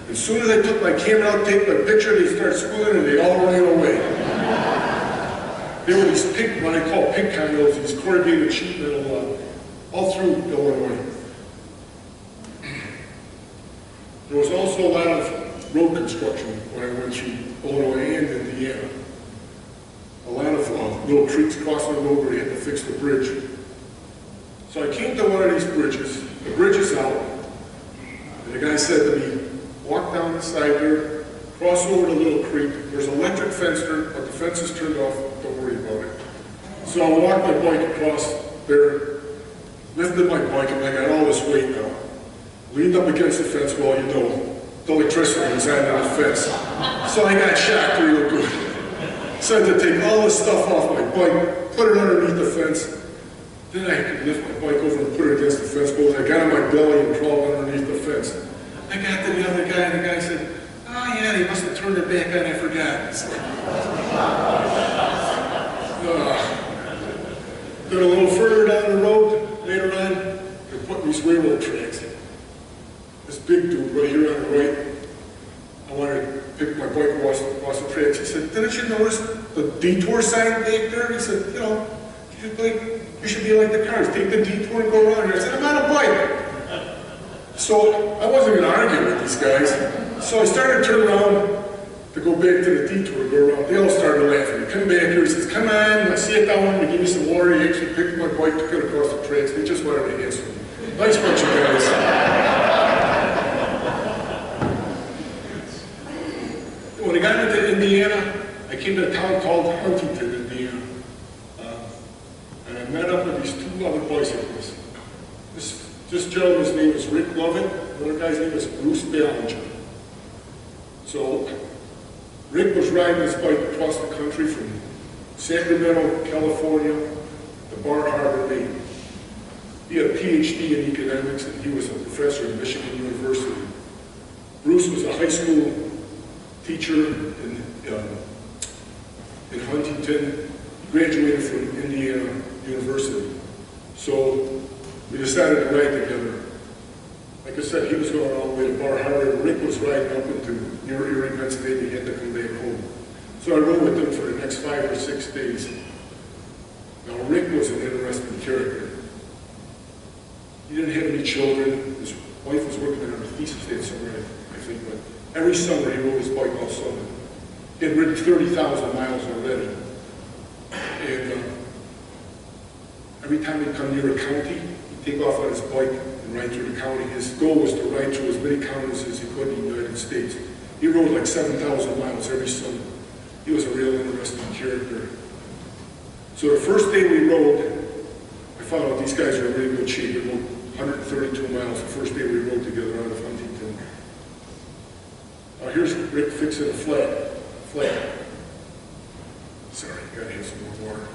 As soon as I took my camera out, take my picture, they'd start squealing and they all ran away. There were these pig, what I call pig condos, these corrugated sheet metal, all through Illinois. There was also a lot of road construction when I went through Illinois and Indiana. A lot of little creeks crossing the road where you had to fix the bridge. So I came to one of these bridges. The bridge is out. And the guy said to me, walk down the side there, cross over the little creek. There's an electric fence there, but the fence is turned off. Don't worry about it. So I walked my bike across there, lifted my bike, and I got all this weight now. Leaned up against the fence. Well, you know, the electricity was on the fence. So I got shocked real good. So I had to take all this stuff off my bike, put it underneath the fence. Then I could lift my bike over and put it against the fence post. I got on my belly and crawled underneath the fence. I got to the other guy, and the guy said, oh yeah, they must have turned it back on, I forgot. Then a little further down the road, later on, they're putting these railroad tracks in. This big dude right here on the right, I wanted to pick my bike across the tracks. He said, didn't you notice the detour sign back there? He said, you know, you should be like the cars, take the detour and go around here. I said, I'm on a bike. So I wasn't going to argue with these guys. So I started to turn around to go back to the detour and go around. They all started laughing. He come back here, he says, come on, I see it down, we give you some water. He actually picked my bike, took it across the tracks. They just wanted to answer me. Nice bunch of guys. When I got into Indiana, I came to a town called Huntington, Indiana. And I met up with these two other bicyclists. This gentleman's name is Rick Lovett. The other guy's name is Bruce Ballinger. So Rick was riding his bike across the country from Sacramento, California to Bar Harbor, Maine. He had a PhD in economics and he was a professor at Michigan University. Bruce was a high school teacher in Huntington. He graduated from Indiana University. So we decided to ride together. Like I said, he was going all the way to Bar Harbor. Rick was riding up into near Erie, Pennsylvania. He had to come back home. So I rode with him for the next 5 or 6 days. Now, Rick was an interesting character. He didn't have any children. His wife was working on her thesis that summer, I think. But every summer, he rode his bike all summer. He had ridden 30,000 miles already. And every time he'd come near a county, he'd take off on his bike and ride through the county. His goal was to ride through as many counties as he could in the United States. He rode like 7,000 miles every summer. He was a real So the first day we rode, I found out these guys were in really good shape. We rode 132 miles the first day we rode together out of Huntington. Now here's Rick fixing a flat. Sorry, gotta have some more water.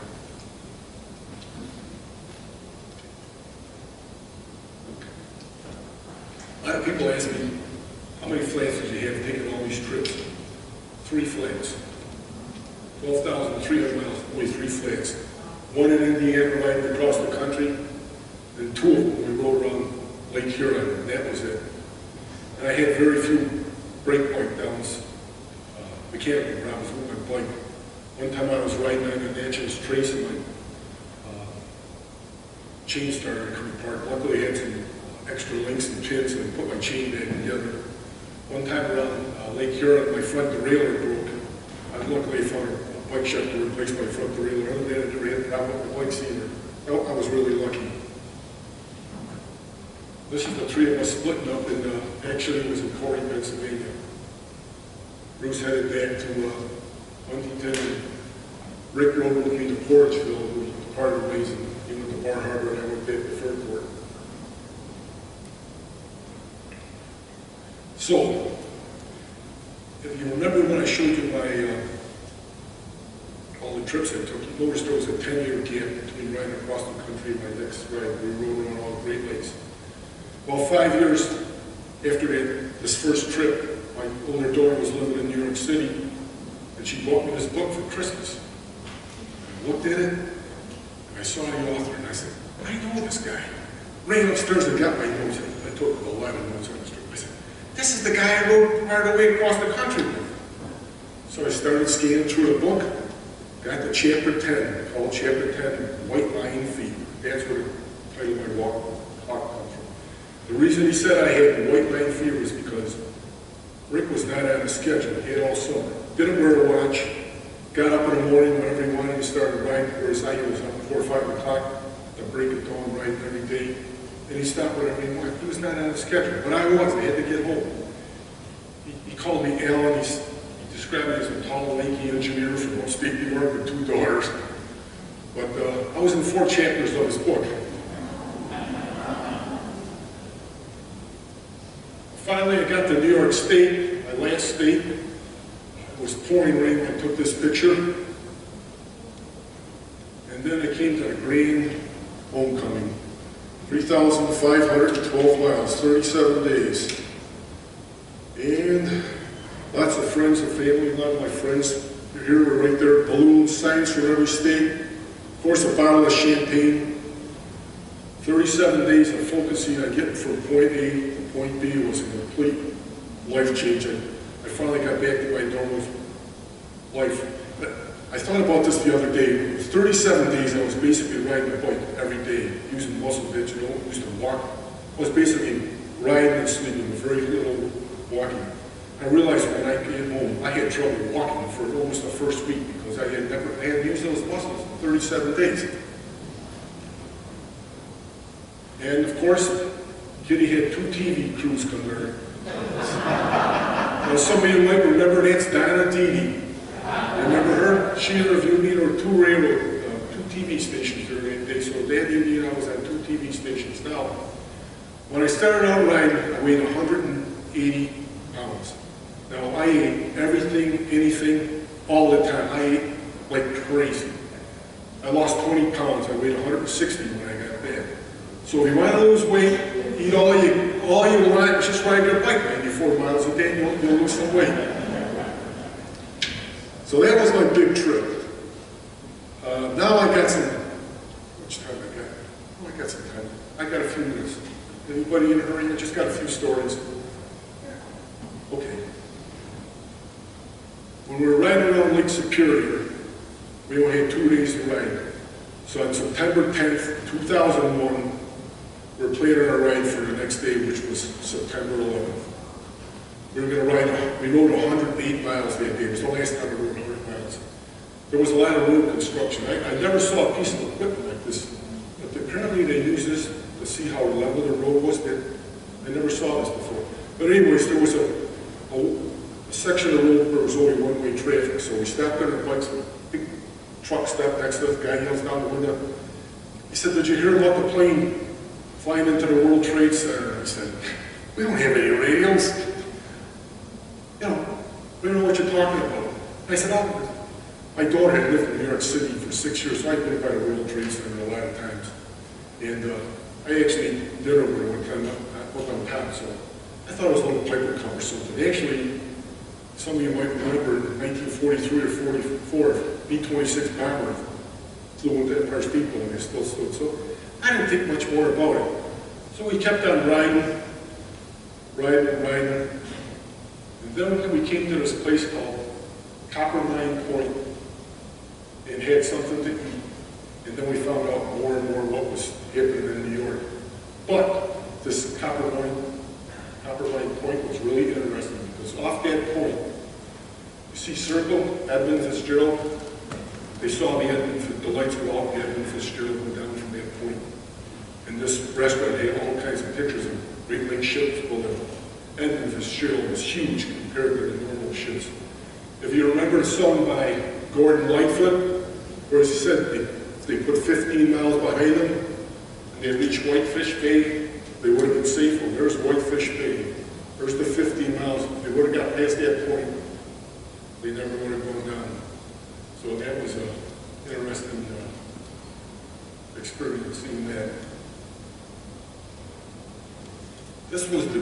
A lot of people ask me, how many flats did you have taking all these trips? 3 flats. 12,300 miles, only 3 flats. One in Indiana riding across the country, and 2 of them we rode around Lake Huron, and that was it. And I had very few brake breakdowns, mechanical problems with my bike. One time I was riding on a Natchez Trace and my chain started to come apart. Luckily I had some extra links and pins and I put my chain back together. One time around Lake Huron, my front derailleur broke. Luckily I found a bike shop to replace my front derailleur. Other than that, I never had a problem with my bikes either. I was really lucky. This is the 3 of us splitting up, and actually it was in Corey, Pennsylvania. Bruce headed back to Huntington, and Rick rode with me to Portageville. We parted ways, and he went to Bar Harbor, and I went back to Fairport. So, if you remember when I showed you my all the trips I took, you noticed there was a 10-year gap between riding across the country and my next ride. We rode around all the Great Lakes. Well, 5 years after this first trip, my older daughter was living in New York City, and she bought me this book for Christmas. I looked at it, and I saw the author, and I said, I know this guy. Ran upstairs and got my notes. I took a lot of notes on this trip. I said, this is the guy I rode part of the way across the country with. So I started scanning through the book, got to chapter 10, called chapter 10, White Line Fever. That's where the title of my talk comes from. The reason he said I had white line fever is because Rick was not on a schedule. He had all summer. Didn't wear a watch. Got up in the morning whenever he wanted to start riding, whereas I was up 4 or 5 o'clock at the break of dawn riding every day. And he stopped whenever he wanted. He was not on a schedule, but I was. I had to get home. He called me Alan. He described me as a tall, lanky engineer from upstate New York with 2 daughters. But I was in 4 chapters of his book. Finally, I got to New York State, my last state. It was pouring rain when I took this picture. And then I came to the grand homecoming. 3,512 miles, 37 days. And lots of friends and family, a lot of my friends are here, were right there. Balloons, signs from every state. Of course, a bottle of champagne. 37 days of focusing on getting from point A to point B was a complete life change. I finally got back to my normal life. But I thought about this the other day. It was 37 days I was basically riding my bike every day, using muscle bits, used to walk. I was basically riding and sleeping with very little walking. I realized when I came home, I had trouble walking for almost the first week because I hadn't used those muscles in 37 days. And of course, Kitty had 2 TV crews come there. Now some of you might remember that's Donna Didi. Remember her? She interviewed me. There were 2 TV stations during that day. So that evening I was on 2 TV stations. Now, when I started out riding, I weighed 180 pounds. Now I ate everything, anything, all the time. I ate like crazy. I lost 20 pounds. I weighed 160 when I got back. So if you want to lose weight, eat all you want, just ride your bike 94 miles a day and you'll lose some weight. So that was my big trip. Now I got some, which time I got? Oh, I got some time. I got a few minutes. Anybody in a hurry? I just got a few stories. Okay. When we were riding around Lake Superior, we only had 2 days to ride. So on September 10th, 2001, we were planning our ride for the next day, which was September 11th. We were going to ride, we rode 108 miles that day. It was the last time I rode 100 miles. There was a lot of road construction. I never saw a piece of equipment like this. But apparently they used this to see how level the road was. I never saw this before. But anyways, there was a section of the road where there was only one-way traffic. So we stopped on our bikes, big truck stop next to us, guy yells down the window. He said, "Did you hear about the plane flying into the World Trade Center?" I said, "We don't have any radios. You know, we don't know what you're talking about." I said, "Oh, my daughter had lived in New York City for 6 years, so I've been by the World Trade Center a lot of times. And I actually did over there one time up on top, so I thought it was a little paper cup or something. Actually, some of you might remember in 1943 or 44, B-26 bomber flew into Empire's people and they still stood. So I didn't think much more about it. So we kept on riding. And then we came to this place called Accompanying and had something to eat. And then we found out more and more what was happening in New York. But this Accompanying Point was really interesting because off that point, you see Circle, Edmund Fitzgerald. They saw the lights go out, the Edmund Fitzgerald went down from that point. And this restaurant had all kinds of pictures of Great Lake ships. Well, the Edmund Fitzgerald was huge compared to the normal ships. If you remember the song by Gordon Lightfoot, where he said they put 15 miles behind them and they reached Whitefish Bay, they would have been safe. Well, there's Whitefish Bay. There's the 15 miles. If they would have got past that point, they never would have gone down. So that was an interesting experience seeing that. This was the,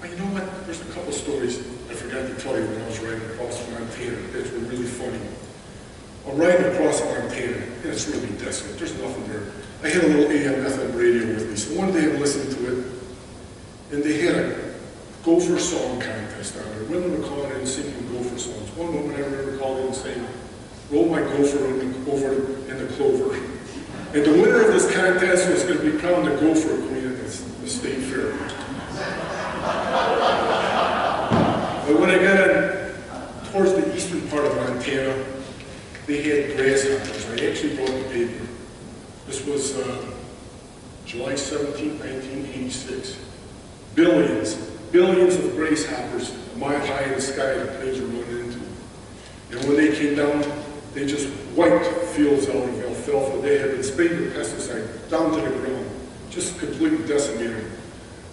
well, you know what, there's a couple stories I forgot to tell you when I was riding across Montana. That's really funny. I'm riding across Montana, and it's really desolate. There's nothing there. I had a little AM FM radio with me, so one day I'm listening to it, and they had a gopher song contest on there. Women were calling in and singing gopher songs. One woman I remember calling in and saying, "Roll my gopher over in the clover." And the winner of this contest was going to be crowned the gopher queen at the state fair. But when I got in towards the eastern part of Montana, they had grasshoppers. I actually bought the paper. This was July 17, 1986. Billions of grasshoppers a mile high in the sky the planes were running into. And when they came down, they just wiped fields out of alfalfa. They had been sprayed with pesticide down to the ground, just completely decimated.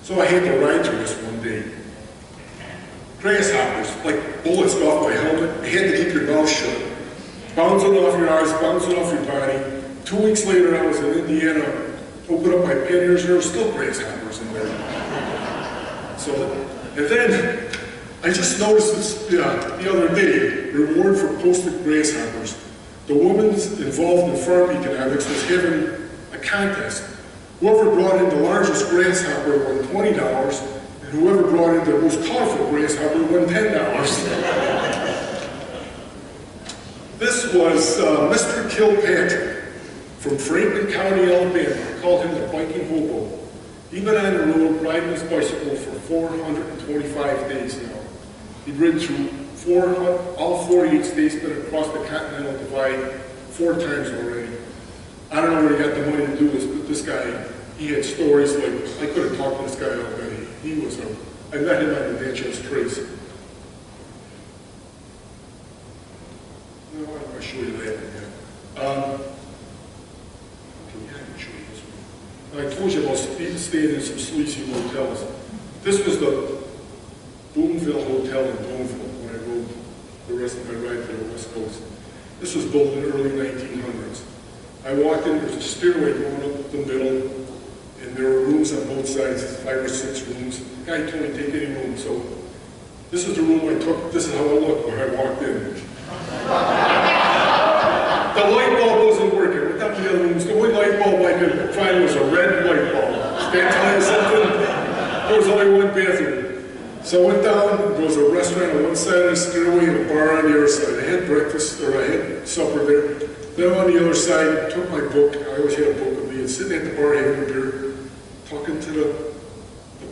So I had to ride through this one day. Grasshoppers, like bullets off my helmet, you had to keep your mouth shut. Bouncing off your eyes, bouncing off your body. 2 weeks later, I was in Indiana, opened up my panniers, there were still grasshoppers in there. So, and then, I just noticed this the other day, reward for posted grasshoppers. The women involved in farm economics was having a contest. Whoever brought in the largest grasshopper won $20, and whoever brought in the most colorful grasshopper won $10. This was Mr. Kilpatrick from Franklin County, Alabama. I called him the biking hobo. He'd been on the road riding his bicycle for 425 days now. He'd ridden through all 48 states, been across the Continental Divide 4 times already. I don't know where he got the money to do this, but this guy, he had stories like, I could have talked to this guy all day. He was I met him on the Natchez Trace. No, I'm going to show you that again. Okay, yeah, I can show you this one. I told you about staying in some sleazy motels. This was the Boonville Hotel in Boonville when I rode the rest of my ride to the West Coast. This was built in the early 1900s. I walked in, there's a stairway going up the middle, and there were rooms on both sides, 5 or 6 rooms. The guy told me to take any room, so this is the room I took. This is how it looked when I walked in. The light bulb wasn't working. Without the other rooms, the only light bulb I could find was a red light bulb. Does that tell you something? There was only one bathroom. So I went down, there was a restaurant on one side of the stairway and a bar on the other side. I had breakfast, or I had supper there. Then on the other side, took my book. I always had a book with me, and sitting at the bar having a beer, talking to the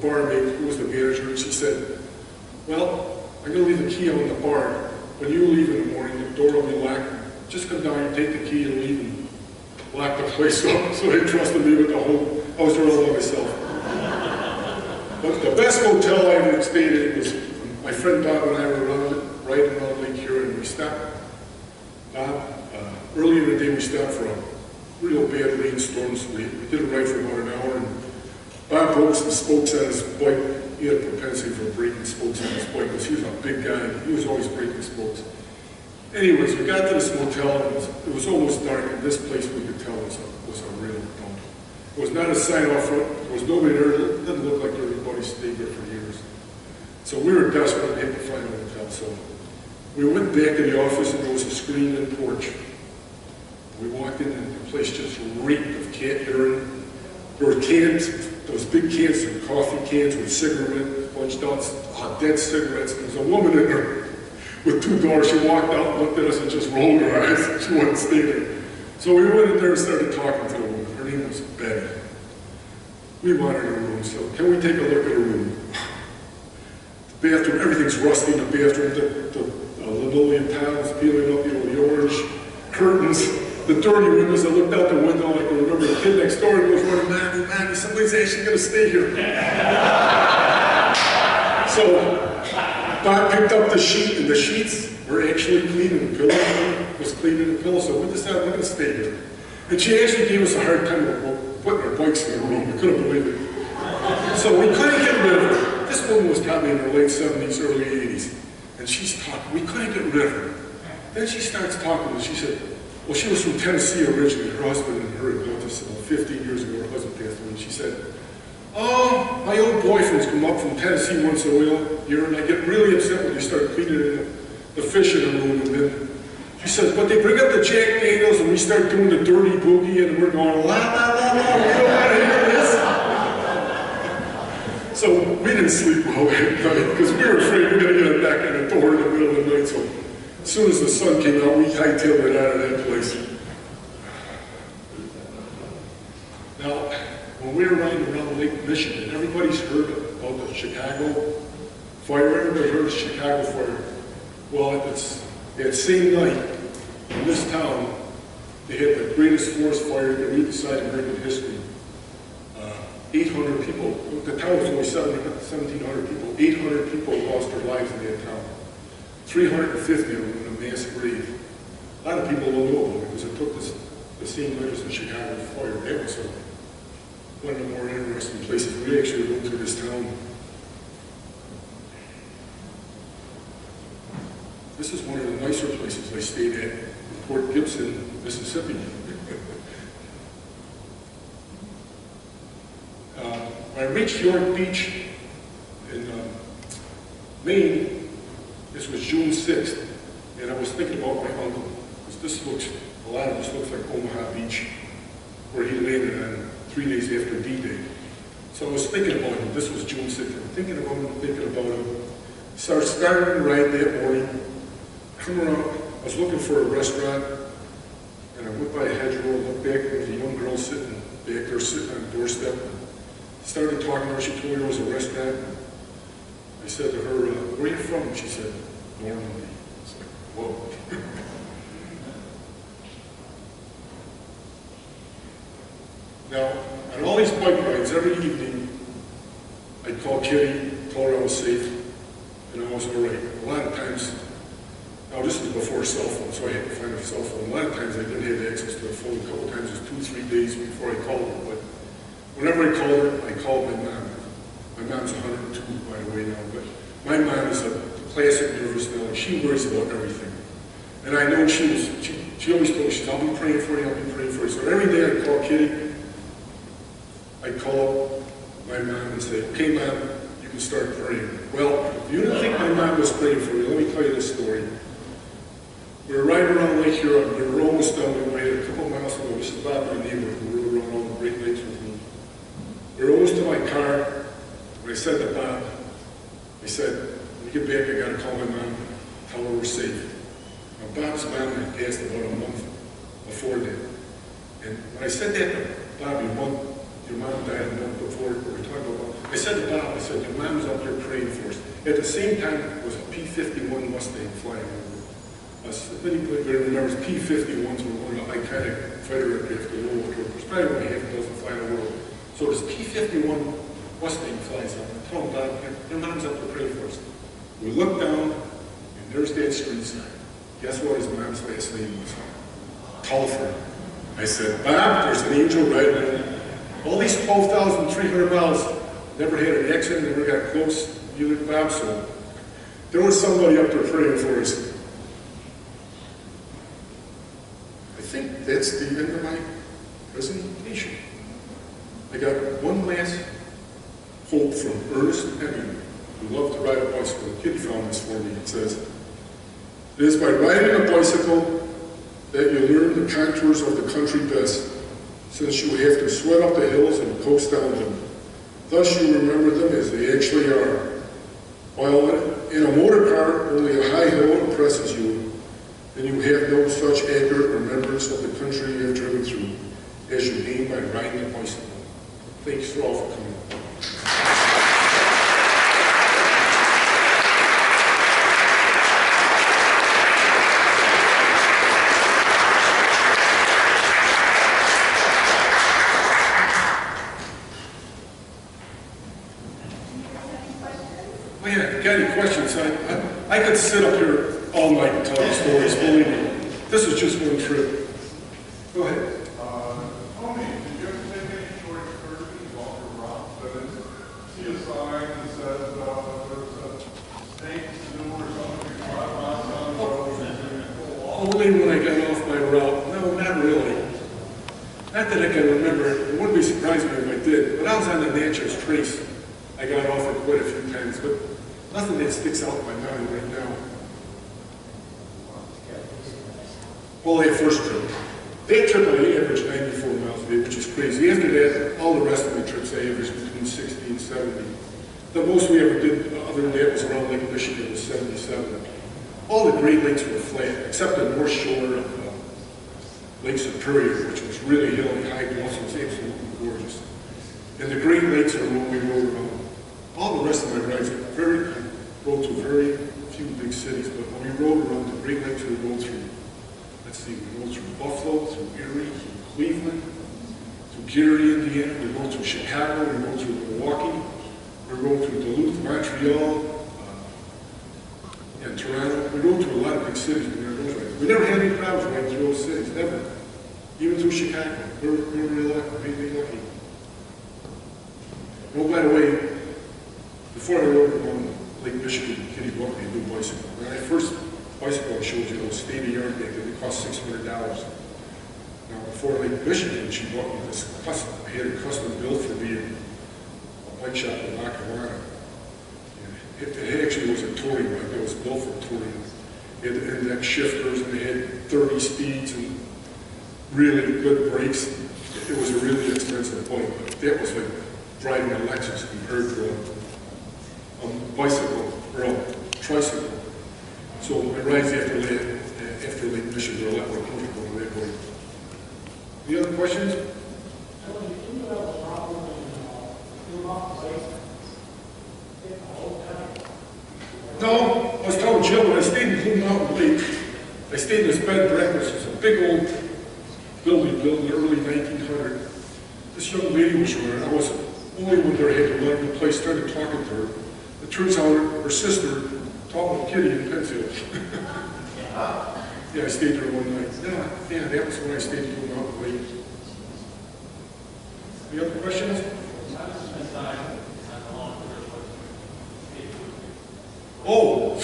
barmaid, who was the manager, and she said, "Well, I'm going to leave the key on the bar. When you leave in the morning, the door will be locked. Just come down and take the key and leave and lock the place up." So they trusted me with the whole, I was there all by myself. But the best hotel I ever stayed in was, my friend Bob and I were riding around Lake Huron, and we stopped Bob, earlier in the day we stopped for a real bad rainstorm, so we did a ride for about an hour, and Bob broke some spokes on his bike. He had a propensity for breaking spokes on his bike because he was a big guy. He was always breaking spokes. Anyways, we got to this motel, and it was almost dark, and this place we could tell was a real dump. There was not a sign out front. There was nobody there. It didn't look like everybody stayed there for years. So we were desperate to find a motel. So we went back to the office, and there was a screened-in porch. We walked in, and the place just reeked of cat urine. There were cans, those big cans, of coffee cans with cigarette punched out, dead cigarettes. There was a woman in there with 2 doors. She walked out and looked at us and just rolled her eyes. She wouldn't stay there. So we went in there and started talking to the woman. Her name was Betty. We wanted her room, so can we take a look at her room? The bathroom, everything's rusty in the bathroom. The linoleum tiles peeling up, the orange curtains. The dirty windows. I looked out the window, I can remember the kid next door goes running, Manny, somebody's actually going to stay here. So Bob picked up the sheet, and the sheets were actually clean, and the pillow was clean in the pillow, so we decided we're going to stay here. And she actually gave us a hard time about putting our bikes in the room. We couldn't believe it. So we couldn't get rid of her. This woman was probably in her late 70s, early 80s. And she's talking. We couldn't get rid of her. Then she starts talking, and she said, well, she was from Tennessee originally. Her husband and her had built this about 15 years ago. Her husband passed away. And she said, oh, my old boyfriends come up from Tennessee once in a year, and I get really upset when they start cleaning the fish in the room. And then she says, but they bring up the Jack Daniels, and we start doing the dirty boogie, and we're going, la, la, la, la, we don't want to hear this. So we didn't sleep well at night, because we were afraid we were going to get a knock on the door in the middle of the night. So as soon as the sun came out, we hightailed it out of that place. Now, when we were riding around Lake Michigan, everybody's heard about the Chicago fire. Everybody heard of the Chicago fire. Well, that same night, in this town, they had the greatest forest fire that we decided to bring in history. 800 people, the town was only 1,700 people, 800 people lost their lives in that town. 350 of them in a mass grave. A lot of people don't know about it because it took the same night as the Chicago fire. That was one of the more interesting places. We actually went through this town. This is one of the nicer places I stayed at in Port Gibson, Mississippi. I reached York Beach in Maine. This was June 6th, and I was thinking about my uncle, because a lot of this looks like Omaha Beach, where he landed on 3 days after D-Day. So I was thinking about him. This was June 6th. I'm thinking about him. So I started to ride that morning. Come around. I was looking for a restaurant, and I went by a hedgerow, looked back, and there was a young girl sitting back there, sitting on the doorstep. Started talking to her. She told me there was a restaurant. I said to her, where are you from? She said, Normandy. It's like, whoa. Now, on all these bike rides, every evening, I'd call Kitty, told her I was safe, and I was all right. A lot of times, now this is before cell phone, so I had to find a cell phone. A lot of times I didn't have access to a phone. A couple times it was 2-3 days before I called her. But whenever I called her, I called my mom. My mom's 102, by the way, now. But my mom is a classic nervous Nelly. She worries about everything. And I know she always told me, she said, I'll be praying for you, I'll be praying for you. So every day I'd call Kitty. I'd call up my mom and say, okay, Mom, you can start praying. Well, if you didn't think my mom was praying for me, let me tell you this story. We were riding around Lake Huron. We were almost done. We waited a couple miles ago. This is Bob, my neighbor, who rode around all the Great Lakes with me. We were almost to my car. When I said to Bob, I said, when you get back, I got to call my mom, tell her we're safe. Now, Bob's mom had passed about a month before that. And when I said that to Bob, your mom died a month before, we were talking about, I said to Bob, I said, your mom's up there praying for us. At the same time, it was a P-51 Mustang flying over. If anybody remembers, P-51s were one of the iconic fighter aircraft in World War II. There's probably only half a dozen flying in the world. So this P-51 Mustang flies up. I told Bob, your mom's up there praying for us. We look down, and there's that street sign. Guess what his mom's last name was? Telford. I said, Bob, there's an angel riding in. All these 12,300 miles, never had an accident, never got close. You look Bob, so there was somebody up there praying for us. I think that's the end of my presentation. I got one last quote from Ernest Hemingway, who loved to ride a bicycle. Kitty found this for me. It says, "It is by riding a bicycle that you learn the contours of the country best, since you have to sweat up the hills and coast down them. Thus you remember them as they actually are. While in a motor car, only a high hill impresses you, and you have no such accurate remembrance of the country you have driven through as you gain by riding a bicycle." Thanks for all for coming. Oh yeah, got any questions? I could sit up here all night and tell you stories, believe me. This is just one trip. Go ahead. Tony, did you ever take any short excursions while you were out? That is, see a sign that says there's a snake zoo or something, 5 miles down the road? Only when I got off my route. No, not really. Not that I can remember. It wouldn't be surprising if I did. But I was on the Natchez Trace. I got off it quite a few times, but nothing that sticks out in my mind right now. Well, that first trip. That trip I averaged 94 miles a day, which is crazy. After that, all the rest of my trips I averaged between 60 and 70. The most we ever did, other than that, was around Lake Michigan, was 77. All the Great Lakes were flat, except the north shore of Lake Superior, which was really hilly, high bluffs. It was absolutely gorgeous. And the Great Lakes are what we rode around. All the rest of my rides, I rode to very few big cities, but when we rode around the Great Lakes, we rode through, let's see, we rode through Buffalo, through Erie, through Cleveland, through Gary, Indiana, we rode through Chicago, we rode through Milwaukee, we rode through Duluth, Montreal, and Toronto. We rode through a lot of big cities when we were those rides. We never had any problems riding through those cities, never. Even through Chicago. We were really lucky. Oh, by the way, before I rode around Lake Michigan, Kitty bought me a new bicycle. When I first bicycle I showed you, those state-of-the-art back then, it cost $600. Now, before Lake Michigan, she bought me this custom. I had it custom built for me in a bike shop in Lackawanna. It actually was a touring bike. It was built for touring. It had index shifters, and it had 30 speeds and really good brakes. It was a really expensive bike, but that was like driving a Lexus compared to a bicycle or a tricycle. So my rides after Lake Michigan were a lot more comfortable on that bike. Any other questions? No, I was telling Jill when I stayed in Blue Mountain Lake, I stayed in this bed and breakfast. It's a big old building built in the early 1900s. This young lady was there, and I was the only one there had to learn the place, started talking to her. It turns out her sister taught with Kitty in Penfield. Yeah, I stayed there one night. Yeah, that was when I stayed in Blue Mountain Lake. Any other questions? Oh,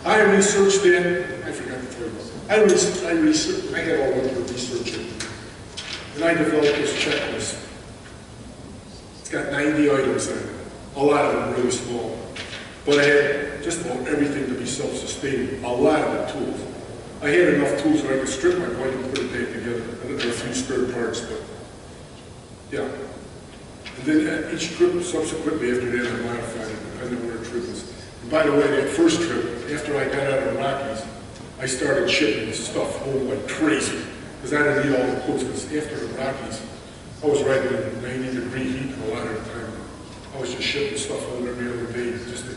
I researched that. I forgot to tell you. I had all went through researching, and I developed this checklist. It's got 90 items on it. A lot of them really small, but I had just about everything to be self-sustaining. A lot of the tools. I had enough tools where I could strip my bike and put it back together. And then there were a few spare parts, but yeah. And then each trip subsequently after that, I modified it depending on where the trip is. And by the way, that first trip, after I got out of the Rockies, I started shipping stuff home like crazy because I didn't need all the clothes. Because after the Rockies, I was riding in 90-degree heat a lot of the time. I was just shipping stuff home every other day just to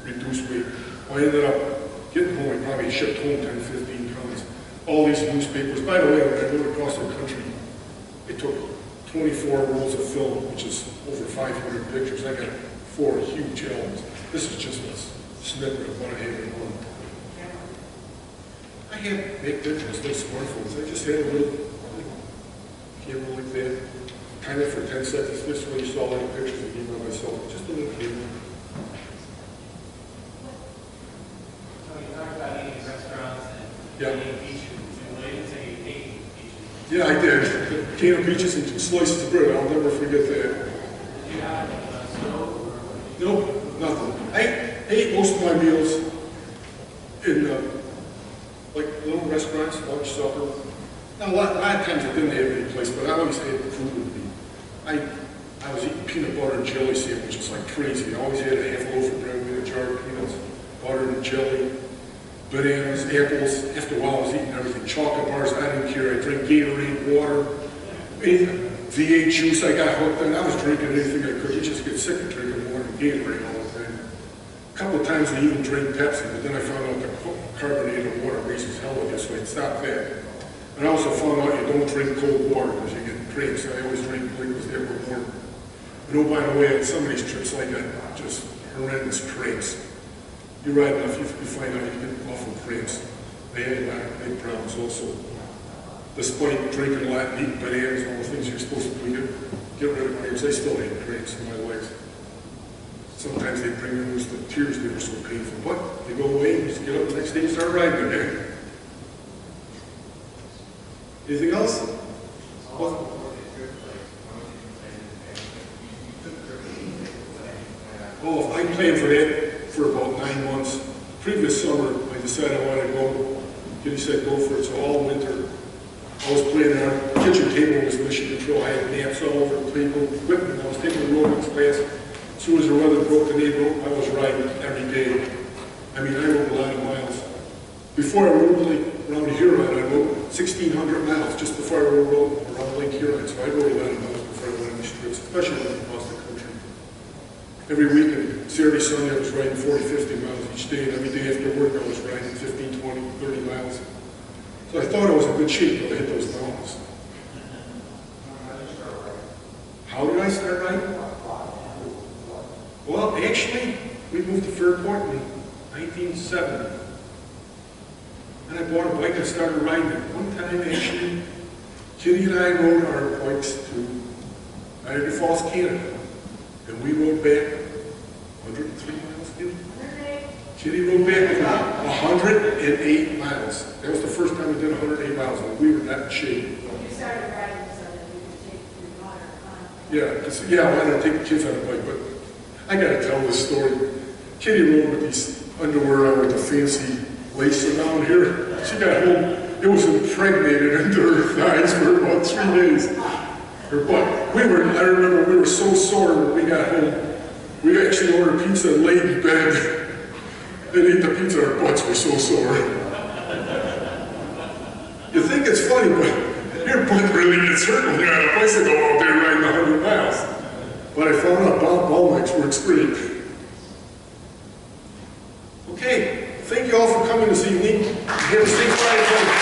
reduce weight. Well, I ended up getting home. I probably shipped home 10, 15 pounds. All these newspapers. By the way, when I went across the country, I took 24 rolls of film, which is over 500 pictures. I got 4 huge albums. This is just a snippet of what I had in one. had, back then, there was no smartphones. I just had a little camera like that, kind of for 10 seconds. This is when you saw all the pictures of me by myself. Just a little camera. So you talked about eating restaurants and eating beaches. You didn't say you ate beaches. Yeah, I did. Can of peaches and 2 slices of bread. I'll never forget that. Did you have a stove or? Nope, nothing. I ate most of my meals in like little restaurants, lunch, supper. Now, a lot of times I didn't have any place, but I always had food with me. I was eating peanut butter and jelly sandwiches like crazy. I always had a half loaf of bread with a jar of peanuts, butter and jelly, bananas, apples. After a while, I was eating everything. Chocolate bars, I didn't care. I drank Gatorade, water, V8 juice. I got hooked on. I was drinking anything I could. You just get sick of drinking water and Gatorade all the time. A couple of times I even drank Pepsi, but then I found out that carbonated water raises hell with you, so I stopped that. And I also found out you don't drink cold water because you get cramps. I always drink liquids that were warm. And oh, by the way, on some of these trips, I got just horrendous cramps. You ride enough, you find out you get awful cramps. I had a lot of big problems also. Despite drinking a lot and eating bananas and all the things you're supposed to do, get rid of cramps. I still had cramps in my legs. Sometimes they bring in the tears, they were so painful. But they go away, you just get up the next day and start riding again. Anything else? Oh, I planned for that for about 9 months. Previous summer, I decided I wanted to go. Kitty said go for it, so all winter. I was playing our kitchen table was mission control. I had naps all over the table, equipment. I was taking a aerobics class. As soon as the weather broke the neighborhood, I was riding every day. I mean, I rode a lot of miles. Before I rode around Huron, I rode 1,600 miles just before I rode around Lake Huron. So I rode a lot of miles before I went on these trips, especially when I crossed the country. Every weekend, Saturday, Sunday, I was riding 40, 50 miles each day, and every day after work, I was riding 15, 20, 30 miles. So I thought I was in good shape till I hit those mountains. How did I start riding? Well, actually, we moved to Fairport in 1970. And I bought a bike and started riding it. One time, actually, Kitty and I rode our bikes to Niagara Falls, Canada. And we rode back 103 miles, Kitty? Kitty rode back with me 108 miles. That was the first time we did 108 miles, and we were not in shape. You started riding so that you could take your daughter on. Yeah, I wanted to take the kids on a bike, but I got to tell this story. Kitty rode with these underwear on with the fancy lace around here. She got home, it was impregnated into her thighs for about 3 days. Her butt. I remember we were so sore when we got home. We actually ordered pizza and laid in bed. And ate the pizza, our butts were so sore. You think it's funny, but your butt really gets hurt when you're on a bicycle all day riding 100 miles. But I found out ball mix works great. Okay, thank you all for coming this evening. Have a safe ride.